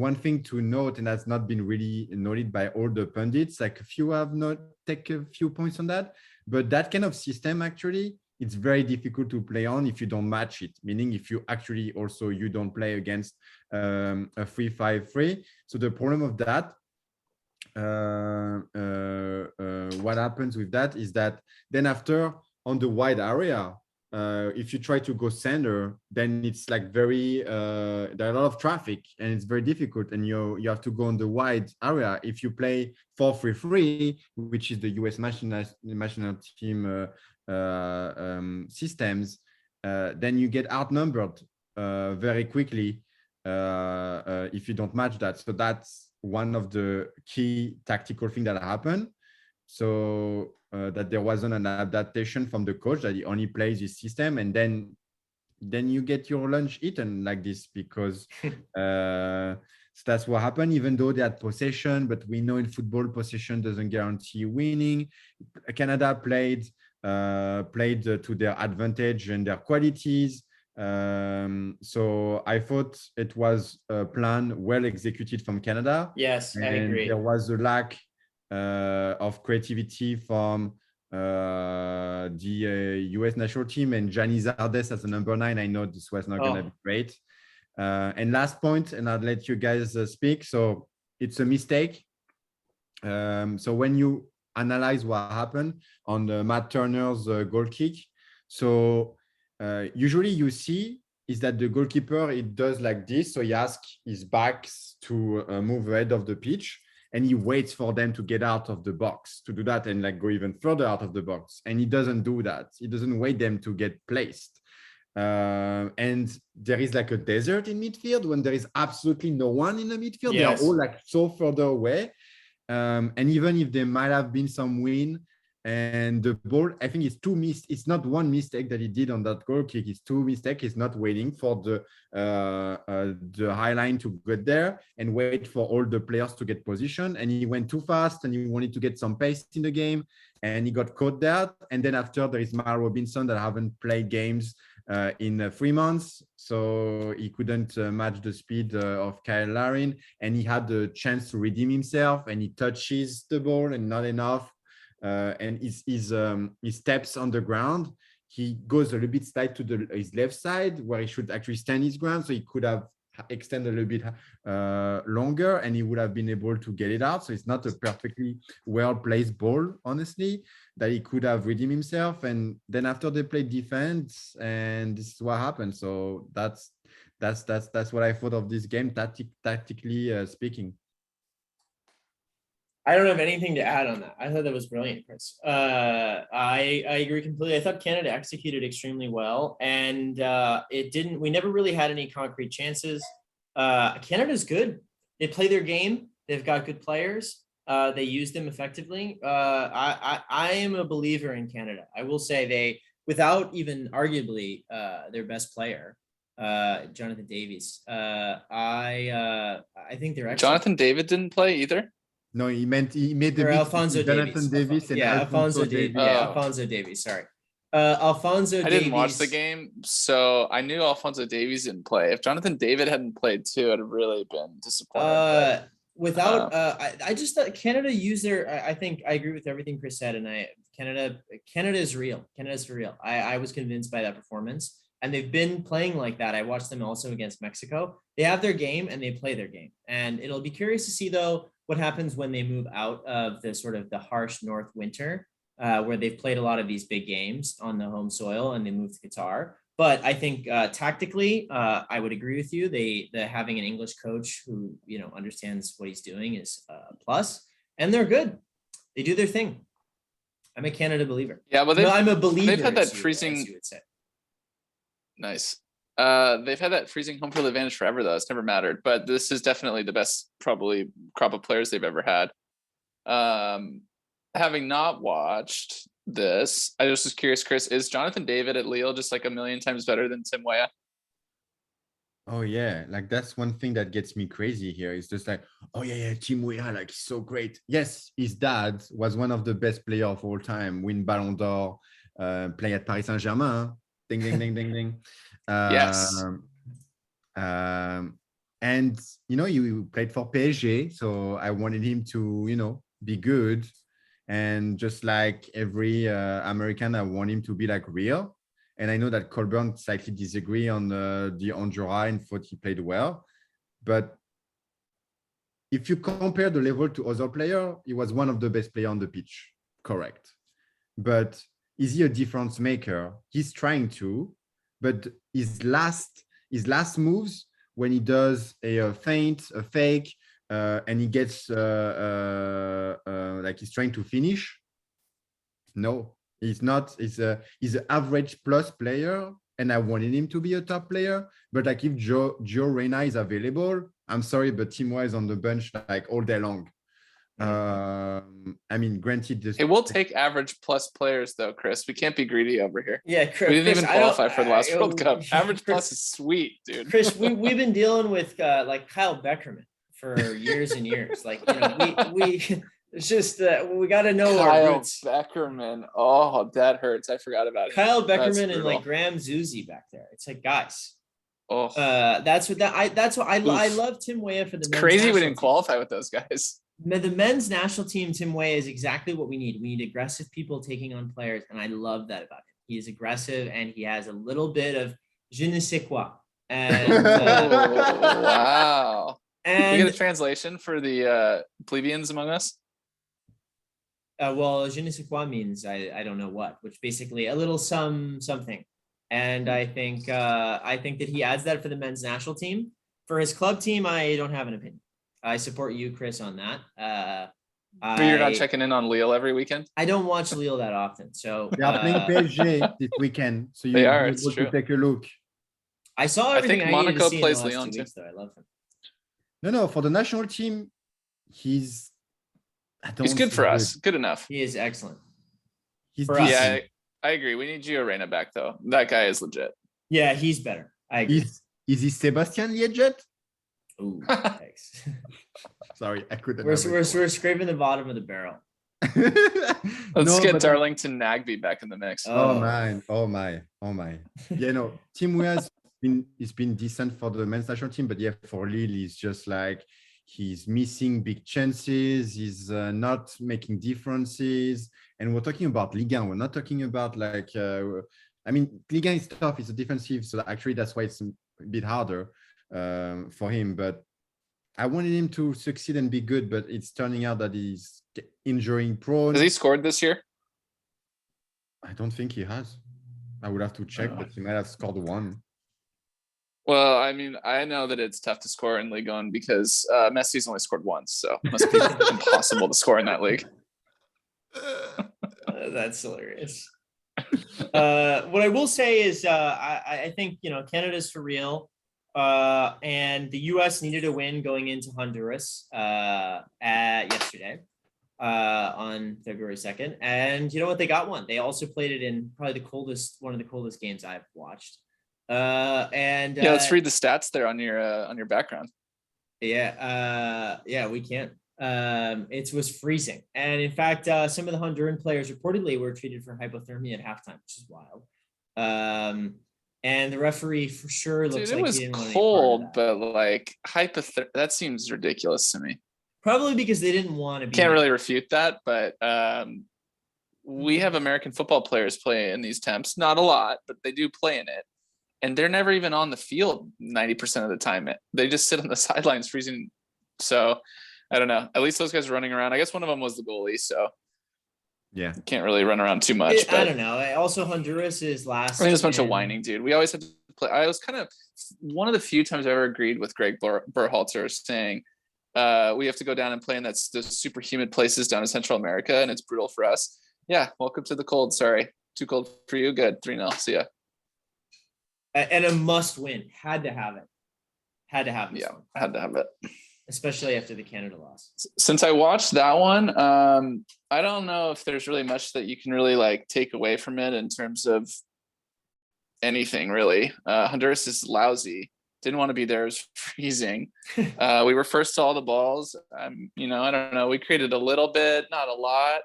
one thing to note, and that's not been really noted by all the pundits, like a few have not take a few points on that, but that kind of system actually, it's very difficult to play on if you don't match it, meaning if you actually also you don't play against a 3-5-3. So the problem of that, what happens with that is that then after on the wide area, if you try to go center, then it's like very there are a lot of traffic and it's very difficult, and you have to go on the wide area. If you play 4-3-3, which is the US national team systems, then you get outnumbered very quickly if you don't match that. So that's one of the key tactical things that happened. So that there wasn't an adaptation from the coach, that he only plays his system, and then you get your lunch eaten like this, because so that's what happened. Even though they had possession, but we know in football possession doesn't guarantee winning. Canada played to their advantage and their qualities. So I thought it was a plan well executed from Canada. Yes, and I agree. There was a lack of creativity from the US national team, and Gianni Zardes as a number 9. I know this was not going to be great. And last point, and I'll let you guys speak. So it's a mistake. So when you analyze what happened on Matt Turner's goal kick, so usually you see is that the goalkeeper, it does like this. So he asks his backs to move ahead of the pitch, and he waits for them to get out of the box to do that and like go even further out of the box. And he doesn't do that. He doesn't wait them to get placed. And there is like a desert in midfield when there is absolutely no one in the midfield. Yes. They are all like so further away. And even if there might have been some win, and the ball, I think it's it's not one mistake that he did on that goal kick. It's two mistakes. He's not waiting for the high line to get there and wait for all the players to get position. And he went too fast, and he wanted to get some pace in the game, and he got caught there. And then after, there is Mal Robinson that haven't played games in 3 months, so he couldn't match the speed of Kyle Larin, and he had the chance to redeem himself, and he touches the ball and not enough. And he steps on the ground. He goes a little bit slight to his left side where he should actually stand his ground. So he could have extended a little bit longer, and he would have been able to get it out. So it's not a perfectly well-placed ball, honestly, that he could have redeemed himself. And then after they played defense, and this is what happened. So that's what I thought of this game, tactically speaking. I don't have anything to add on that. I thought that was brilliant, Chris. I agree completely. I thought Canada executed extremely well, and we never really had any concrete chances. Canada's good. They play their game. They've got good players. They use them effectively. I am a believer in Canada. I will say they, without even arguably their best player, Jonathan Davies. I think they're excellent. Jonathan David didn't play either. No, he made the Alfonso Jonathan Davis. And Alfonso Davies. Yeah, Alfonso Davies. Sorry, Alfonso. I didn't watch the game, so I knew Alfonso Davies didn't play. If Jonathan David hadn't played too, I'd have really been disappointed. I just thought Canada used their. I think I agree with everything Chris said, and Canada is real. Canada's for real. I was convinced by that performance, and they've been playing like that. I watched them also against Mexico. They have their game and they play their game, and it'll be curious to see though what happens when they move out of the sort of the harsh north winter where they've played a lot of these big games on the home soil and they moved to Qatar. But I think tactically, I would agree with you. Having an English coach who understands what he's doing is a plus, and they're good. They do their thing. I'm a Canada believer. Yeah, but I'm a believer. They've had that as freezing. you would say. Nice. They've had that freezing home field advantage forever, though. It's never mattered. But this is definitely the best, probably, crop of players they've ever had. Having not watched this, I just was curious, Chris, is Jonathan David at Lille just like a million times better than Tim Weah? Oh yeah, like that's one thing that gets me crazy here. It's just like, oh yeah, Tim Weah, like he's so great. Yes, his dad was one of the best players of all time, win Ballon d'Or, play at Paris Saint-Germain. Ding, ding, ding, ding, ding. Yes. And you played for PSG, so I wanted him to, be good. And just like every American, I want him to be like real. And I know that Colburn slightly disagree on the Honduras and thought he played well. But if you compare the level to other players, he was one of the best players on the pitch. Correct. But is he a difference maker? He's trying to, but his last moves, when he does a feint, a fake, and he gets like he's trying to finish. No, he's not. He's an average plus player, and I wanted him to be a top player. But like if Gio Reyna is available, I'm sorry, but Tim Weah is on the bench like all day long. I mean, granted, this It will take average plus players, though, Chris. We can't be greedy over here. Yeah, Chris, we didn't even qualify for the last I- World Cup. Average Chris- plus is sweet, dude. Chris, we've been dealing with like Kyle Beckerman for years and years. Like we it's just we got to know our Kyle roots. Beckerman. Oh, that hurts. I forgot about it. Kyle That's Beckerman and brutal. like Graham Zuzi back there. It's like, guys, Oh, that's what I Oof. love Tim Weah for the men's crazy we national didn't team. qualify with those guys. The men's national team, Tim Weah is exactly what we need. We need aggressive people taking on players, and I love that about him. He is aggressive, and he has a little bit of je ne sais quoi. And Oh, wow. Can we and get a translation for the plebeians among us? well, je ne sais quoi means I don't know what, which basically a little something. And I think that he adds that for the men's national team. For his club team, I don't have an opinion. I support you, Chris, on that. But you're not checking in on Lille every weekend? I don't watch Lille that often, so they are playing PSG this weekend, so They you'll are, be it's able to true. take a look. I saw everything I, think needed to Monaco see plays in the last Lyon 2 too. weeks, though. I love him. No, for the national team, he's He's good for us. Good enough. He is excellent. He's For us. decent. Yeah, I agree. We need Gio Reyna back, though. That guy is legit. Yeah, he's better. I agree. Is he Sebastian Liedget? Ooh, thanks. Sorry, I couldn't. we're scraping the bottom of the barrel. Let's get Darlington Nagby back in the mix. Oh my. Yeah, no, Tim Weah's been decent for the men's national team, but yeah, for Lille, he's just like he's missing big chances. He's not making differences. And we're talking about Ligue 1. We're not talking about like. I mean, Ligue 1 is tough. It's a defensive, so actually that's why it's a bit harder for him. But I wanted him to succeed and be good, but it's turning out that he's injuring prone. Has he scored this year? I don't think he has. I would have to check, but he might have scored one. Well, I mean, I know that it's tough to score in Ligue 1 because Messi's only scored once, so it must be impossible to score in that league. That's hilarious. What I will say is I think Canada's for real, and the US needed a win going into Honduras yesterday on February 2nd, and you know what, they got one. They also played it in probably one of the coldest games I've watched. And let's read the stats there on your background. Yeah, we can. It was freezing, and in fact, some of the Honduran players reportedly were treated for hypothermia at halftime, which is wild. And the referee for sure looks like it was he didn't want any part of cold, that. but like that seems ridiculous to me. Probably because they didn't want to be. Can't really refute that, but we have American football players play in these temps. Not a lot, but they do play in it. And they're never even on the field 90% of the time. They just sit on the sidelines freezing. So I don't know. At least those guys are running around. I guess one of them was the goalie. So Yeah. Can't really run around too much. I don't know. Also, Honduras is last. I mean, it's a bunch of whining, dude. We always have to play. I was kind of one of the few times I ever agreed with Greg Berhalter saying we have to go down and play in the super humid places down in Central America, and it's brutal for us. Yeah, welcome to the cold. Sorry, too cold for you. Good, 3-0. See ya. And a must win. Had to have it. Had to have this one. Had to have it. Especially after the Canada loss. Since I watched that one, I don't know if there's really much that you can really like take away from it in terms of anything really. Honduras is lousy. Didn't want to be there. It was freezing. We were first to all the balls. You know, I don't know. We created a little bit, not a lot.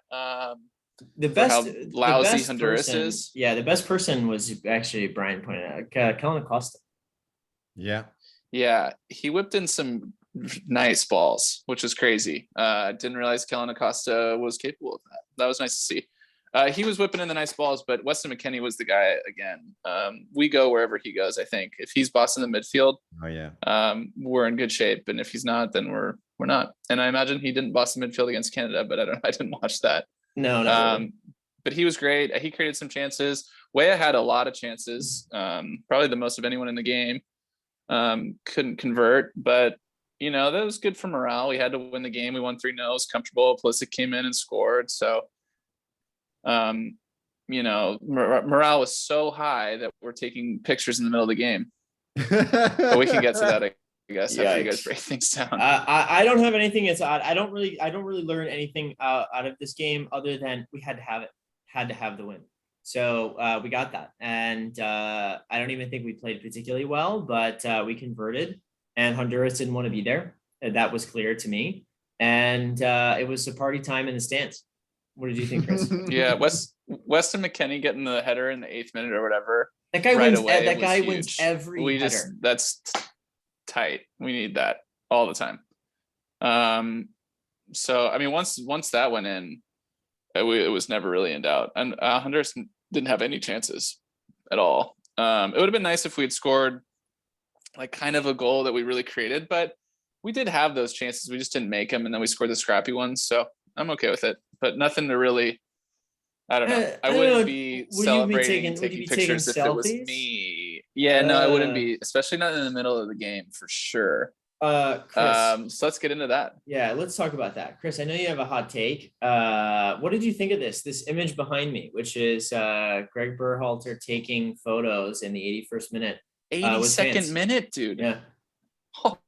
The best lousy Honduras is. Yeah, the best person was actually Brian pointed out, Kellen Acosta. Yeah. Yeah, he whipped in some nice balls, which is crazy. Didn't realize Kellen Acosta was capable of that. That was nice to see. He was whipping in the nice balls, but Weston McKennie was the guy again. We go wherever he goes, I think. If he's bossing the midfield, we're in good shape. And if he's not, then we're not. And I imagine he didn't boss the midfield against Canada, but I didn't watch that. No, not really. But he was great. He created some chances. Weah had a lot of chances, probably the most of anyone in the game. Couldn't convert, but you know, that was good for morale. We had to win the game. We won 3-0. It was comfortable. Pulisic came in and scored. So, you know, morale was so high that we're taking pictures in the middle of the game. But we can get to that, I guess, after you guys break things down. I don't have anything that's odd. I don't really learn anything out of this game other than we had to have it. Had to have the win. So we got that. And I don't even think we played particularly well, but we converted. And Honduras didn't want to be there. That was clear to me. And it was a party time in the stands. What did you think, Chris? Yeah, Weston McKennie getting the header in the 8th minute or whatever. That guy right wins. away, That guy wins every header. That's tight. We need that all the time. So I mean, once that went in, it was never really in doubt. And Honduras didn't have any chances at all. It would have been nice if we had scored like kind of a goal that we really created, but we did have those chances. We just didn't make them, and then we scored the scrappy ones. So I'm okay with it, but nothing to really. I don't know. I wouldn't be celebrating, taking pictures if it was me. Yeah, no, I wouldn't be, especially not in the middle of the game for sure. Chris, so let's get into that. Yeah, let's talk about that. Chris, I know you have a hot take. What did you think of this image behind me, which is Greg Berhalter taking photos in the 81st minute? 82nd minute, dude. Yeah. Oh.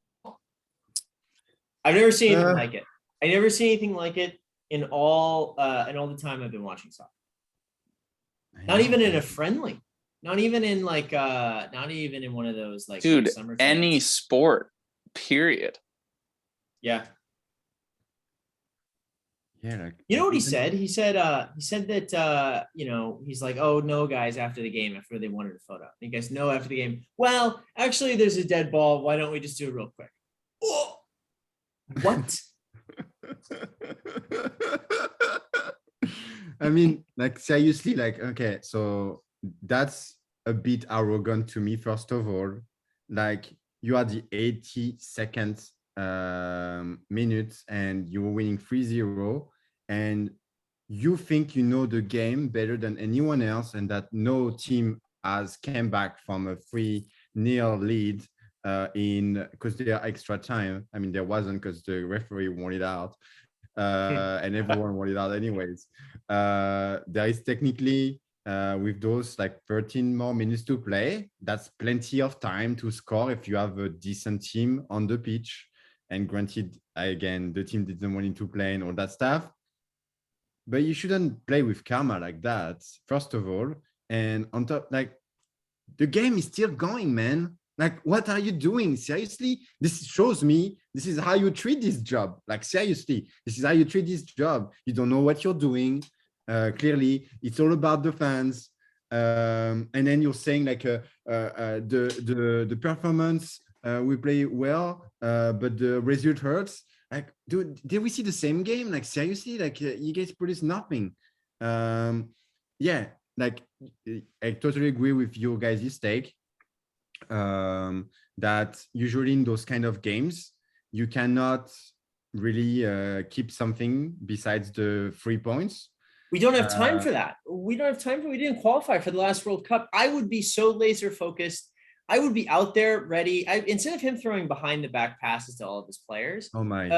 I've never seen anything like it. I never seen anything like it in all the time I've been watching soccer. Not even in a friendly. Not even in like not even in one of those like dude, summer any sport, period. Yeah. Yeah, like, you know what he said? He said that you know, he's like, oh no, guys, after the game, after they wanted a photo. And you guys know after the game, well, actually there's a dead ball. Why don't we just do it real quick? Oh, what? I mean, like seriously, like, okay, so that's a bit arrogant to me, first of all. Like, you are the 82nd minutes and you were winning 3-0, and you think you know the game better than anyone else, and that no team has came back from a 3-0 lead in because there are extra time. I mean, there wasn't because the referee wanted out. And everyone wanted out anyways. There is technically with those like 13 more minutes to play, that's plenty of time to score if you have a decent team on the pitch. And granted, again, the team didn't want to play and all that stuff, but you shouldn't play with karma like that, first of all. And on top, like, the game is still going, man. Like, what are you doing? Seriously? This shows me this is how you treat this job. Like, seriously, this is how you treat this job. You don't know what you're doing. Clearly, it's all about the fans. And then you're saying like the performance, we play well, but the result hurts. Like, dude, did we see the same game? Like, seriously, like you guys produced nothing. Yeah, like I totally agree with your guys' take. That usually in those kind of games, you cannot really keep something besides the 3 points. We don't have time for that. We don't have time for. We didn't qualify for the last World Cup. I would be so laser focused. I would be out there ready. Instead of him throwing behind the back passes to all of his players. Oh my.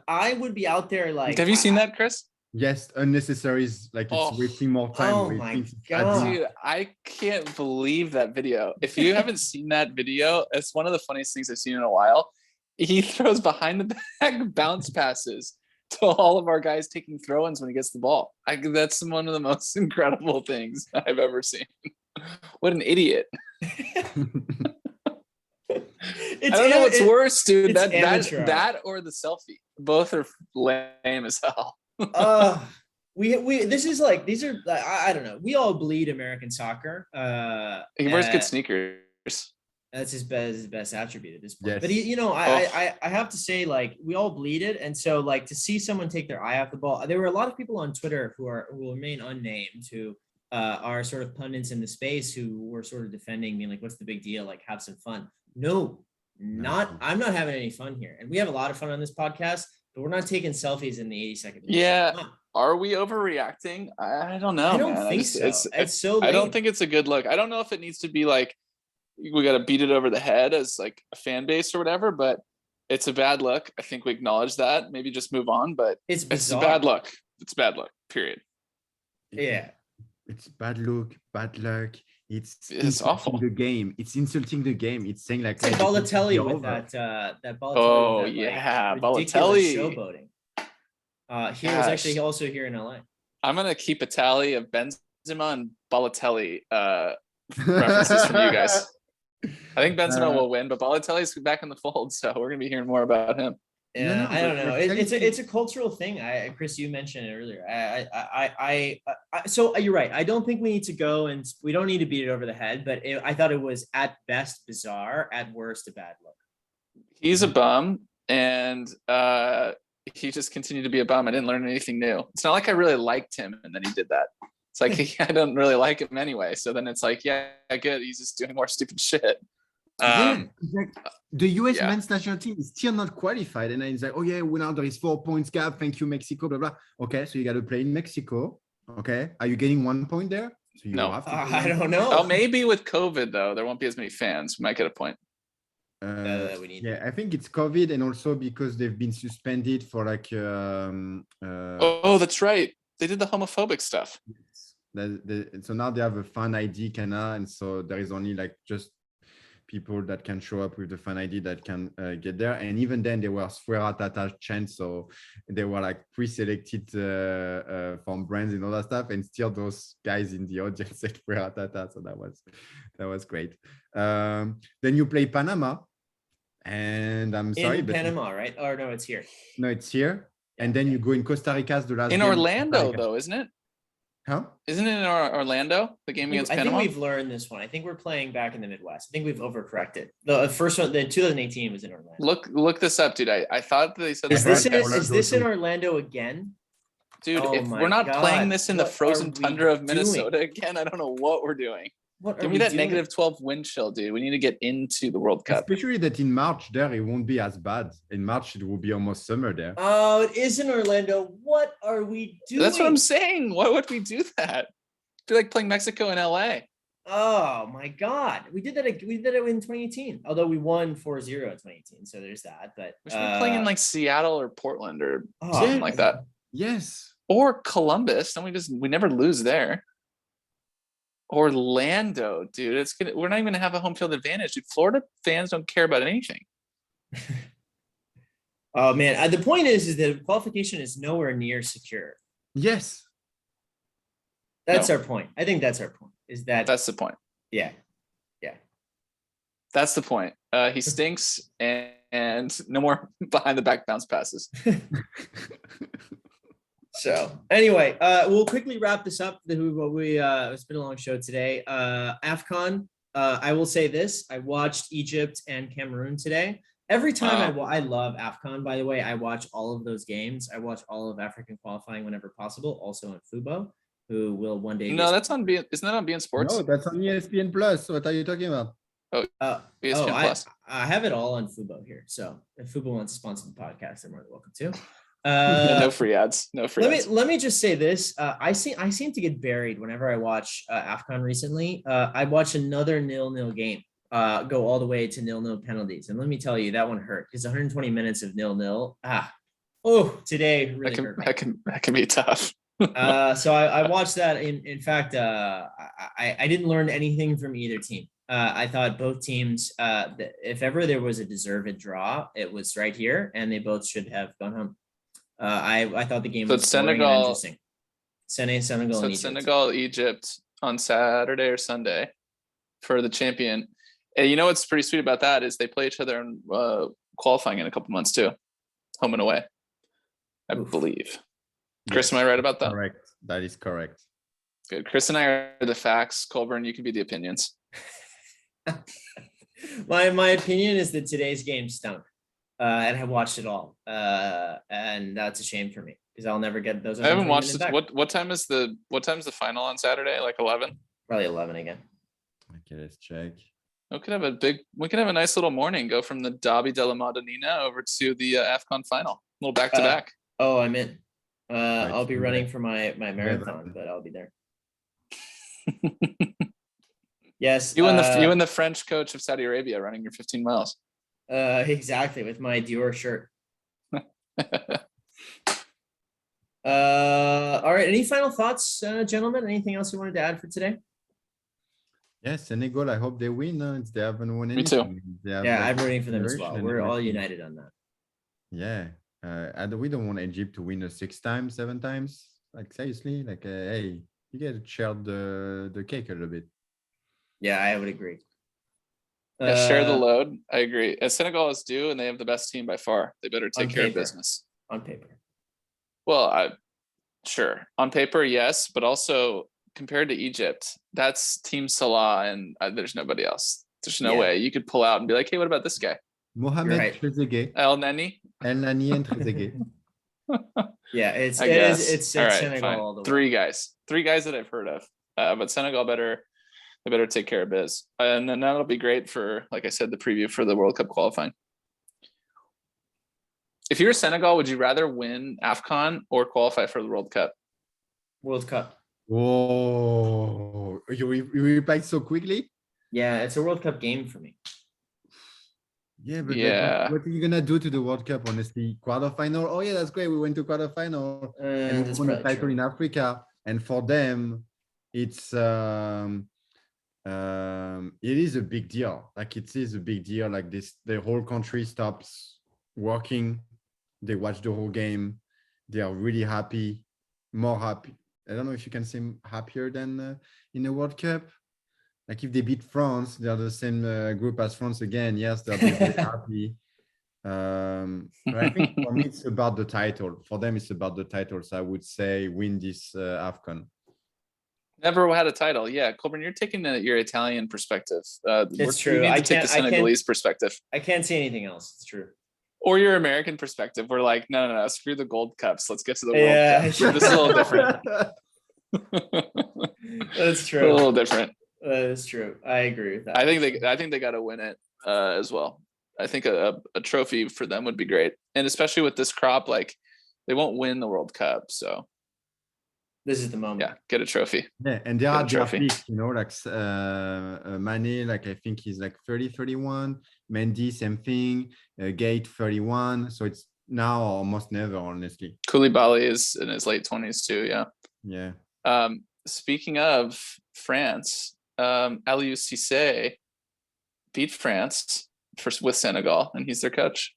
I would be out there like. Have you seen that, Chris? Yes, unnecessary is like it's wasting more time. Oh my God. Dude, I can't believe that video. If you haven't seen that video, it's one of the funniest things I've seen in a while. He throws behind the back bounce passes to all of our guys taking throw-ins when he gets the ball. That's one of the most incredible things I've ever seen. What an idiot. I don't know what's worse, dude. That or the selfie. Both are lame as hell. This is like, these are, I don't know. We all bleed American soccer. He wears good sneakers. That's his best attribute at this point. Yes. But I have to say, like, we all bleed it. And so, like, to see someone take their eye off the ball, there were a lot of people on Twitter who will remain unnamed, who are sort of pundits in the space, who were sort of defending, being like, what's the big deal? Like, have some fun. No, I'm not having any fun here. And we have a lot of fun on this podcast, but we're not taking selfies in the 82nd. Yeah. Are we overreacting? I don't know. I don't think so. It's so lame. I don't think it's a good look. I don't know if it needs to be like, we got to beat it over the head as like a fan base or whatever, but it's a bad look. I think we acknowledge that. Maybe just move on, but it's a bad look. It's bad luck, period. Yeah. It's bad look, bad luck. It's awful. The game. It's insulting the game. It's saying like. It's like Balotelli with that Balotelli. Oh yeah, Balotelli. Showboating. He was actually also here in LA. I'm gonna keep a tally of Benzema and Balotelli references from you guys. I think Benzema will win, but Balotelli's back in the fold, so we're gonna be hearing more about him. Yeah, I don't know. It's a cultural thing. Chris, you mentioned it earlier. So you're right. I don't think we need to go and we don't need to beat it over the head. But I thought it was at best bizarre, at worst a bad look. He's a bum, and he just continued to be a bum. I didn't learn anything new. It's not like I really liked him, and then he did that. It's like I don't really like him anyway. So then it's like, yeah, good. He's just doing more stupid shit. Like the US men's national team is still not qualified, and then it's like, oh yeah, well now there is 4 points gap. Thank you, Mexico. Blah blah. Okay, so you got to play in Mexico. Okay, are you getting 1 point there? So you no, have to I don't know. Oh, maybe with COVID though, there won't be as many fans. We might get a point. We need. Yeah, I think it's COVID, and also because they've been suspended for like. Oh, that's right. They did the homophobic stuff. So now they have a fan ID, and so there is only like just people that can show up with the fan ID that can get there. And even then, they were Sfuera Tata chants, so they were like pre-selected from brands and all that stuff. And still, those guys in the audience said Sfuera Tata, so that was great. Then you play Panama, and I'm sorry, but Panama, right? Or no, it's here. No, it's here. And then you go in Costa Rica's the last in game. Orlando, though, isn't it? Huh? Isn't it in Orlando, the game against Panama? I think we've learned this one. I think we're playing back in the Midwest. I think we've overcorrected. The first one, the 2018 was in Orlando. Look this up, dude. I thought they said is this in Orlando again? Dude, if we're not playing this in the frozen tundra of Minnesota again, I don't know what we're doing. Give me that -12 wind chill, dude. We need to get into the World Cup. Especially that in March there, it won't be as bad. In March, it will be almost summer there. Oh, it is in Orlando. What are we doing? That's what I'm saying. Why would we do that? It'd be like playing Mexico and LA. Oh my God. We did that in 2018. Although we won 4-0 in 2018. So there's that. But we should be playing in like Seattle or Portland or something like that. Yes. Or Columbus. And we never lose there. Orlando, dude. We're not even gonna have a home field advantage. Dude, Florida fans don't care about anything. Oh man. The point is that qualification is nowhere near secure. Yes. That's our point. I think that's our point. That's the point. Yeah. That's the point. He stinks and no more behind the back bounce passes. So anyway, we'll quickly wrap this up. It's been a long show today. AFCON. I will say this: I watched Egypt and Cameroon today. Every time I love AFCON. By the way, I watch all of those games. I watch all of African qualifying whenever possible. Also on Fubo, who will one day. No, that's on BN. Isn't that on BN Sports? No, that's on ESPN Plus. What are you talking about? ESPN Plus. I have it all on Fubo here. So if Fubo wants to sponsor the podcast, they're more than welcome to. No free ads. No free ads. Let me just say this. I seem to get buried whenever I watch AFCON recently. I watched another 0-0 game go all the way to 0-0 penalties. And let me tell you, that one hurt because 120 minutes of 0-0. Today really hurt me. That can be tough. So I watched that. In fact, I didn't learn anything from either team. I thought both teams, if ever there was a deserved draw, it was right here, and they both should have gone home. I thought the game was Senegal, and interesting. Senegal, and Egypt. Senegal, Egypt on Saturday or Sunday for the champion. And you know what's pretty sweet about that is they play each other in qualifying in a couple months too, home and away, I believe. Chris, am I right about that? Correct. That is correct. Good. Chris and I are the facts. Colburn, you can be the opinions. My opinion is that today's game stunk, and I watched it all, and that's a shame for me because I'll never get those. I haven't watched it. What time is the final on Saturday? Like 11? Probably 11 again. Okay, let's check. We could have a nice little morning. Go from the Derby della Madonnina over to the AFCON final. A little back to back. Oh, I'm in. I'll be running for my marathon, but I'll be there. Yes. You and the French coach of Saudi Arabia running your 15 miles. Exactly, with my Dior shirt. All right. Any final thoughts, gentlemen? Anything else you wanted to add for today? Yes, Senegal, I hope they win. They haven't won anything. Me too. Yeah, I'm rooting for them as well. We're all united on that. Yeah. We don't want Egypt to win 6 times, 7 times. Like, seriously, like, hey, you get to share the cake a little bit. Yeah, I would agree. Share the load. I agree. As Senegal is due, and they have the best team by far. They better take care of business. On paper. Well, sure. On paper, yes, but also compared to Egypt, that's Team Salah, and there's nobody else. There's no way you could pull out and be like, hey, what about this guy? Mohamed Trezeguet. El Neni and Trezeguet. Yeah, it's all right, Senegal fine. all the way. 3 guys that I've heard of. But Senegal better take care of biz. And then that'll be great for, like I said, the preview for the World Cup qualifying. If you're Senegal, would you rather win AFCON or qualify for the World Cup? World Cup. Oh, you replied so quickly? Yeah, it's a World Cup game for me. Yeah, but like, what are you gonna do to the World Cup, honestly? Quarterfinal? Oh yeah, that's great. We went to quarterfinal and we won a title in Africa. And for them, it's it is a big deal. Like, it is a big deal. Like, the whole country stops working. They watch the whole game. They are really happy, more happy. I don't know if you can say happier than in the World Cup. Like, if they beat France, they're the same group as France again. Yes, they'll be very happy. But I think for me, it's about the title. For them, it's about the title. So I would say win this AFCON. Never had a title. Yeah, Colburn, you're taking your Italian perspective. It's true. I take the Senegalese perspective. I can't say anything else. It's true. Or your American perspective. We're like, no, screw the gold cups. Let's get to the World Cup. This is a little different. That's true. A little different. That is true. I agree with that. I think they got to win it as well. I think a trophy for them would be great, and especially with this crop, like, they won't win the World Cup, so this is the moment. Yeah, get a trophy. Yeah, and there are picks, like Mane, like I think he's like 30, 31. Mendy, same thing. Gate 31. So it's now almost never, honestly. Koulibaly is in his late 20s too. Yeah. Yeah. Speaking of France, Aliou Cissé beat France with Senegal, and he's their coach.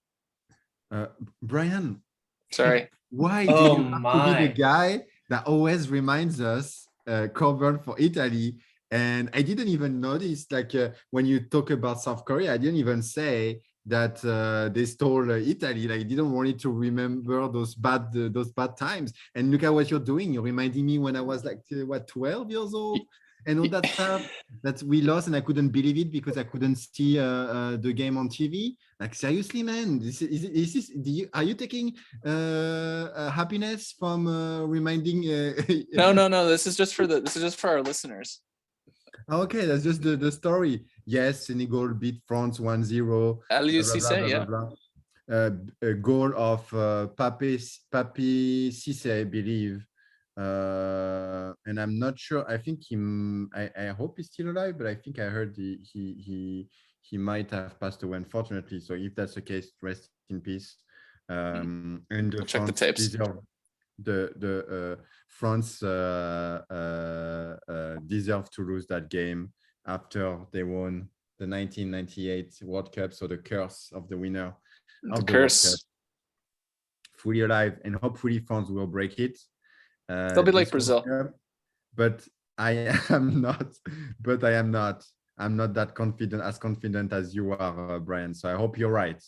Brian. Sorry. Why do you have to be the guy that always reminds us covered for Italy? And I didn't even notice, like, when you talk about South Korea, I didn't even say that they stole Italy. Like, I didn't want it to remember those bad times. And look at what you're doing. You're reminding me when I was like, 12 years old, and all that stuff that we lost, and I couldn't believe it because I couldn't see the game on TV. Like, seriously, man, are you taking happiness from reminding? No. This is just for our listeners. Okay, that's just the story. Yes, Senegal beat France 1-0. Aliou Cissé, yeah. a goal of Pape Cisse, I believe. And I'm not sure. I think I hope he's still alive, but I think I heard he might have passed away, unfortunately. So if that's the case, rest in peace. And We'll check the tapes. France deserved to lose that game after they won the 1998 World Cup. So the curse of the winner of the World Cup, fully alive, and hopefully France will break it. They'll be like Brazil. But I am not. But I am not. I'm not that confident as you are, Brian. So I hope you're right.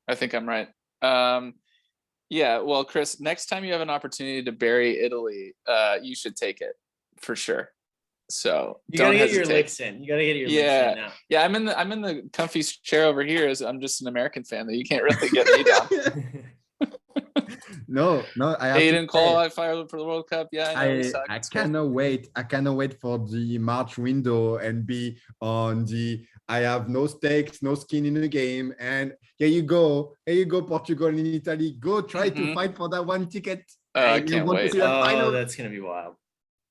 I think I'm right. Yeah, well, Chris, next time you have an opportunity to bury Italy, you should take it for sure. So you gotta get your licks in. You gotta get your licks in now. Yeah, I'm in the comfy chair over here. As I'm just an American fan that you can't really get me down. No, He didn't qualify for the World Cup. Yeah, I cannot wait. I cannot wait for the March window and be on the I have no stakes, no skin in the game. And here you go, Portugal and Italy. Go try to fight for that one ticket. I can't wait. That's gonna be wild.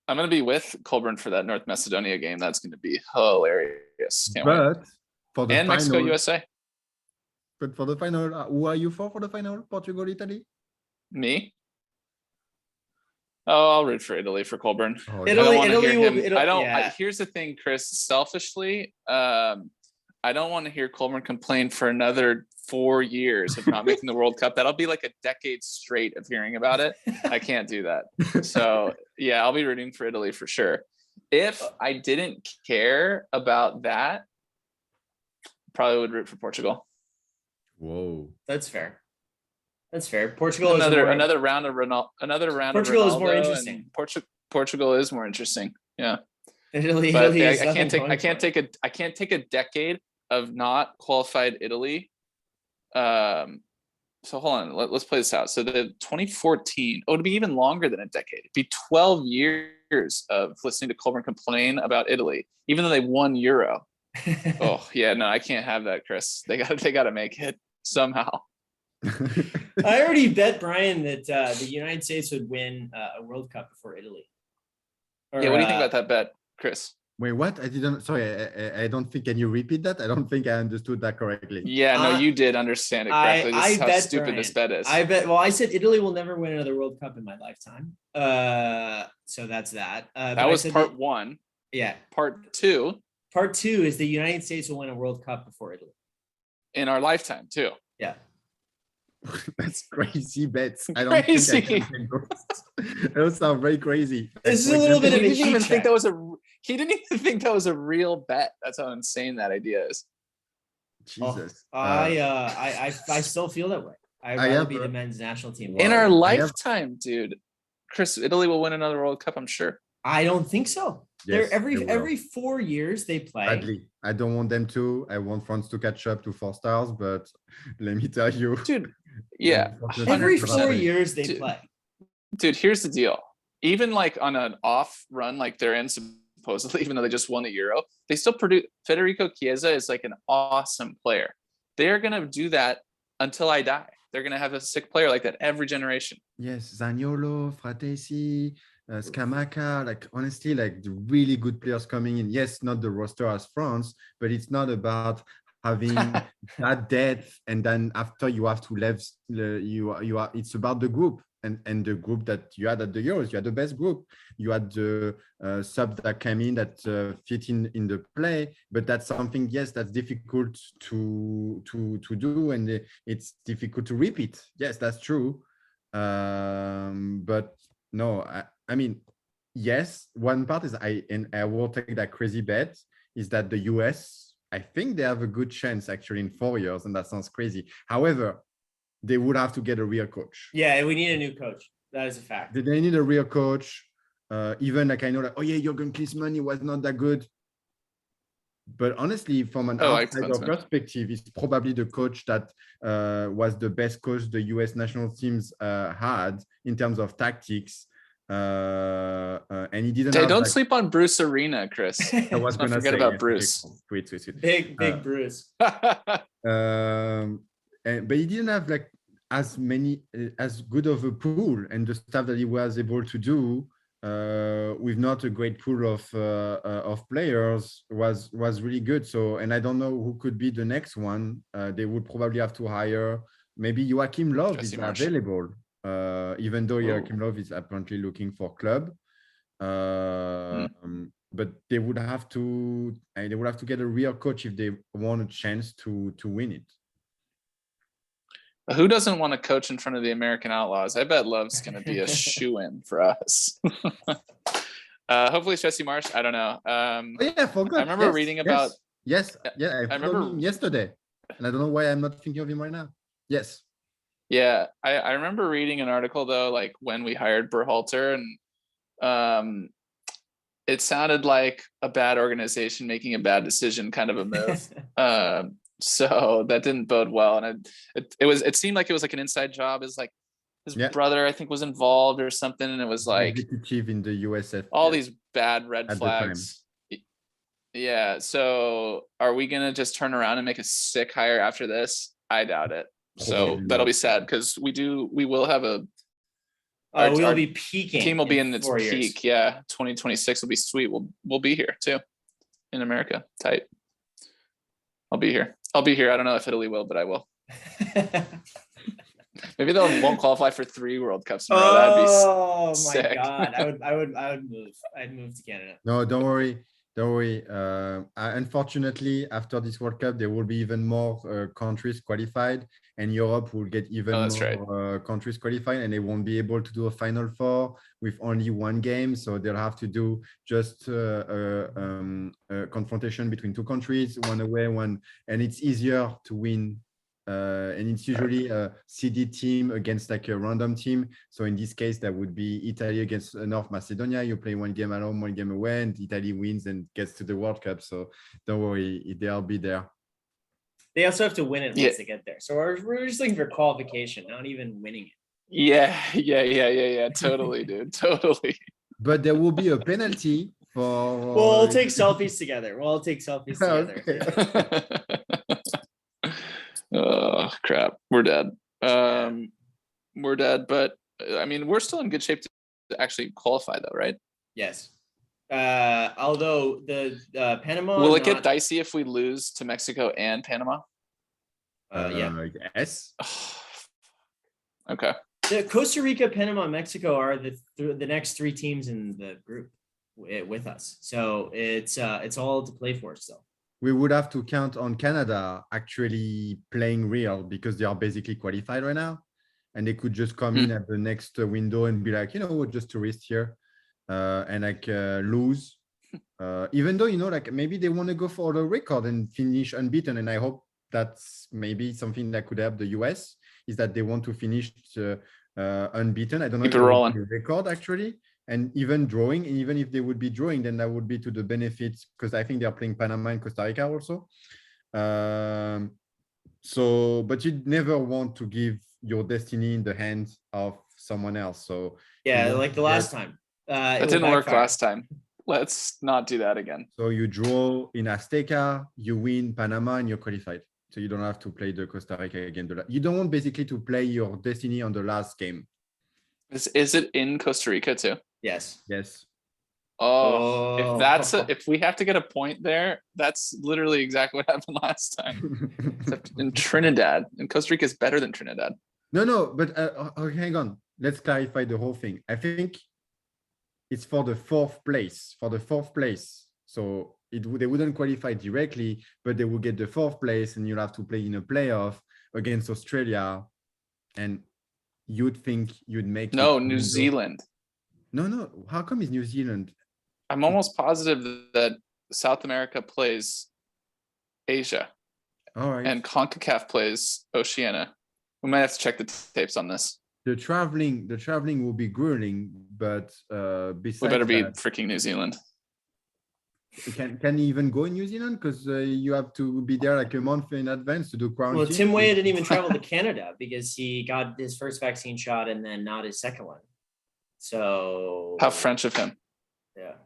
I'm gonna be with Colburn for that North Macedonia game. That's gonna be hilarious. Can't wait. For the final, Mexico, USA. But for the final, who are you for the final? Portugal, Italy? Me? Oh, I'll root for Italy for Colburn. Oh, Italy. Here's the thing, Chris. Selfishly, I don't want to hear Colburn complain for another 4 years of not making the World Cup. That'll be like a decade straight of hearing about it. I can't do that. So yeah, I'll be rooting for Italy for sure. If I didn't care about that, probably would root for Portugal. Whoa, that's fair. That's fair. Portugal another round of Ronaldo. Portugal is more interesting. Portugal is more interesting. Yeah. Italy I can't take a decade of not qualified Italy. So hold on. Let's play this out. So the 2014. Oh, it'd be even longer than a decade. It'd be 12 years of listening to Colburn complain about Italy, even though they won Euro. Oh yeah, no, I can't have that, Chris. They got to make it somehow. I already bet Brian that the United States would win a World Cup before Italy. What do you think about that bet, Chris? Wait, what? I didn't. Sorry, I don't think. Can you repeat that? I don't think I understood that correctly. Yeah, no, you did understand it correctly. This is how stupid Brian, this bet is. I said Italy will never win another World Cup in my lifetime. So that's that. That was part one. Yeah. Part two. Part two is the United States will win a World Cup before Italy. In our lifetime, too. Yeah. That's crazy bets. I don't think I can those sound very crazy. This is a little bit of a he didn't even think that was a real bet. That's how insane that idea is. Jesus. I still feel that way. I'd rather be the men's national team. In our lifetime, dude. Chris, Italy will win another World Cup, I'm sure. I don't think so. Yes, every 4 years they play. Badly. I don't want them to. I want France to catch up to 4 stars, but let me tell you, dude. Yeah, every 4 years they play. Dude, here's the deal. Even like on an off run, like they're in supposedly, even though they just won the Euro, they still produce. Federico Chiesa is like an awesome player. They're gonna do that until I die. They're gonna have a sick player like that every generation. Yes, Zaniolo, Fratesi. Scamacca, like honestly, like the really good players coming in. Yes, not the roster as France, but it's not about having that depth and then after you have to leave. You are. It's about the group and the group that you had at the Euros. You had the best group. You had the subs that came in that fit in the play, but that's something. Yes, that's difficult to do, and it's difficult to repeat. Yes, that's true. But no, I mean, yes, one part is I will take that crazy bet is that the US, I think they have a good chance actually in 4 years, and that sounds crazy. However, they would have to get a real coach. Yeah, we need a new coach. That is a fact. They need a real coach. Even like I know that, Jürgen Klinsmann, he was not that good. But honestly, from an outsider perspective, it's probably the coach that was the best coach the US national teams had in terms of tactics. And he didn't. Hey, don't sleep on Bruce Arena, Chris. I was going to forget about Bruce. Sweet. Big Bruce. but he didn't have like as many as good of a pool, and the stuff that he was able to do with not a great pool of players was really good. So, and I don't know who could be the next one. They would probably have to hire maybe Joachim Löw is available, even though Joachim Löw is apparently looking for club. But they would have to get a real coach if they want a chance to win it. Who doesn't want to coach in front of the American Outlaws? I bet Love's going to be a shoe-in for us. Hopefully it's Jesse Marsh. I don't know. I forgot. I remember reading about. Yes. Yeah, I remember him yesterday, and I don't know why I'm not thinking of him right now. Yes. Yeah, I remember reading an article though, like when we hired Berhalter, and it sounded like a bad organization making a bad decision, kind of a move. So that didn't bode well, and it seemed like it was like an inside job. Is like his brother, I think, was involved or something, and it was like executive in the USF. All these bad red flags. Yeah. So are we gonna just turn around and make a sick hire after this? I doubt it. So that'll be sad because we will have a. We'll be peaking. Team will be in its peak. Years. Yeah, 2026 will be sweet. We'll be here too, in America. Tight. I'll be here. I don't know if Italy will, but I will. Maybe they won't qualify for 3 World Cups in a row. That'd be sick. My God. I would move. I'd move to Canada. No, don't worry. Unfortunately, after this World Cup, there will be even more countries qualified, and Europe will get even more countries qualified, and they won't be able to do a Final Four with only 1 game. So they'll have to do just a confrontation between 2 countries, one away, one, and it's easier to win. And it's usually a seeded team against like a random team. So in this case, that would be Italy against North Macedonia. You play 1 game at home, 1 game away, and Italy wins and gets to the World Cup. So don't worry, they'll be there. They also have to win it once they get there. So we're just looking for qualification, not even winning it. Yeah. Totally, dude. Totally. But there will be a penalty for. We'll take selfies together. Okay. Oh crap, we're dead. We're dead, but I mean, we're still in good shape to actually qualify, though, right? Yes. Although the Panama will it get dicey if we lose to Mexico and Panama? Yes. Okay. The Costa Rica, Panama, Mexico are the next 3 teams in the group with us. So it's all to play for still. We would have to count on Canada actually playing real because they are basically qualified right now, and they could just come in at the next window and be like, we're just tourists here, and like lose, even though like maybe they want to go for the record and finish unbeaten. And I hope that's maybe something that could help the US is that they want to finish unbeaten. I don't know if the record actually. And even drawing, and even if they would be drawing, then that would be to the benefits because I think they are playing Panama and Costa Rica also. So, but you never want to give your destiny in the hands of someone else. So like the last time. That didn't work last time. Let's not do that again. So you draw in Azteca, you win Panama, and you're qualified. So you don't have to play the Costa Rica again. You don't want basically to play your destiny on the last game. Is it in Costa Rica too? Yes. Oh, if we have to get a point there, that's literally exactly what happened last time. Except in Trinidad, and Costa Rica is better than Trinidad. No, but hang on. Let's clarify the whole thing. I think it's for the 4th place. So they wouldn't qualify directly, but they would get the 4th place, and you'll have to play in a playoff against Australia, and you'd think you'd make New Zealand. No. How come it's New Zealand? I'm almost positive that South America plays Asia. All right. And CONCACAF plays Oceania. We might have to check the tapes on this. The traveling will be grueling, but besides we better be freaking New Zealand. Can you even go in New Zealand? Because you have to be there like a month in advance to do quarantine. Well, Tim Weah didn't even travel to Canada because he got his first vaccine shot and then not his second one. So how French of him. Yeah.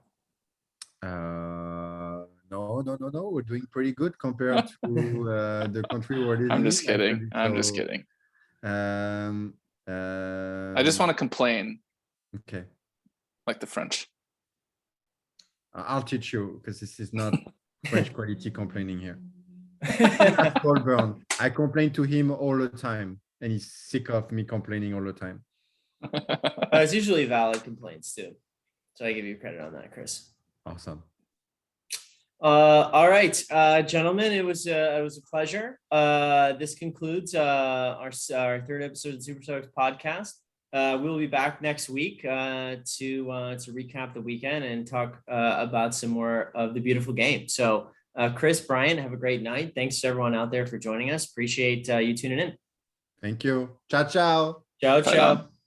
No, No. We're doing pretty good compared to the country we're living in. I'm just kidding. Actually. I'm just kidding. I just want to complain Okay. like the French. I'll teach you because this is not French quality complaining here. Colburn. I complain to him all the time, and he's sick of me complaining all the time. It's usually valid complaints too. So I give you credit on that, Chris. Awesome. All right, gentlemen, it was a pleasure. This concludes our third episode of the Supersub podcast. We'll be back next week to recap the weekend and talk about some more of the beautiful game. So, Chris, Brian, have a great night. Thanks to everyone out there for joining us. Appreciate you tuning in. Thank you. Ciao, ciao. Ciao, ciao.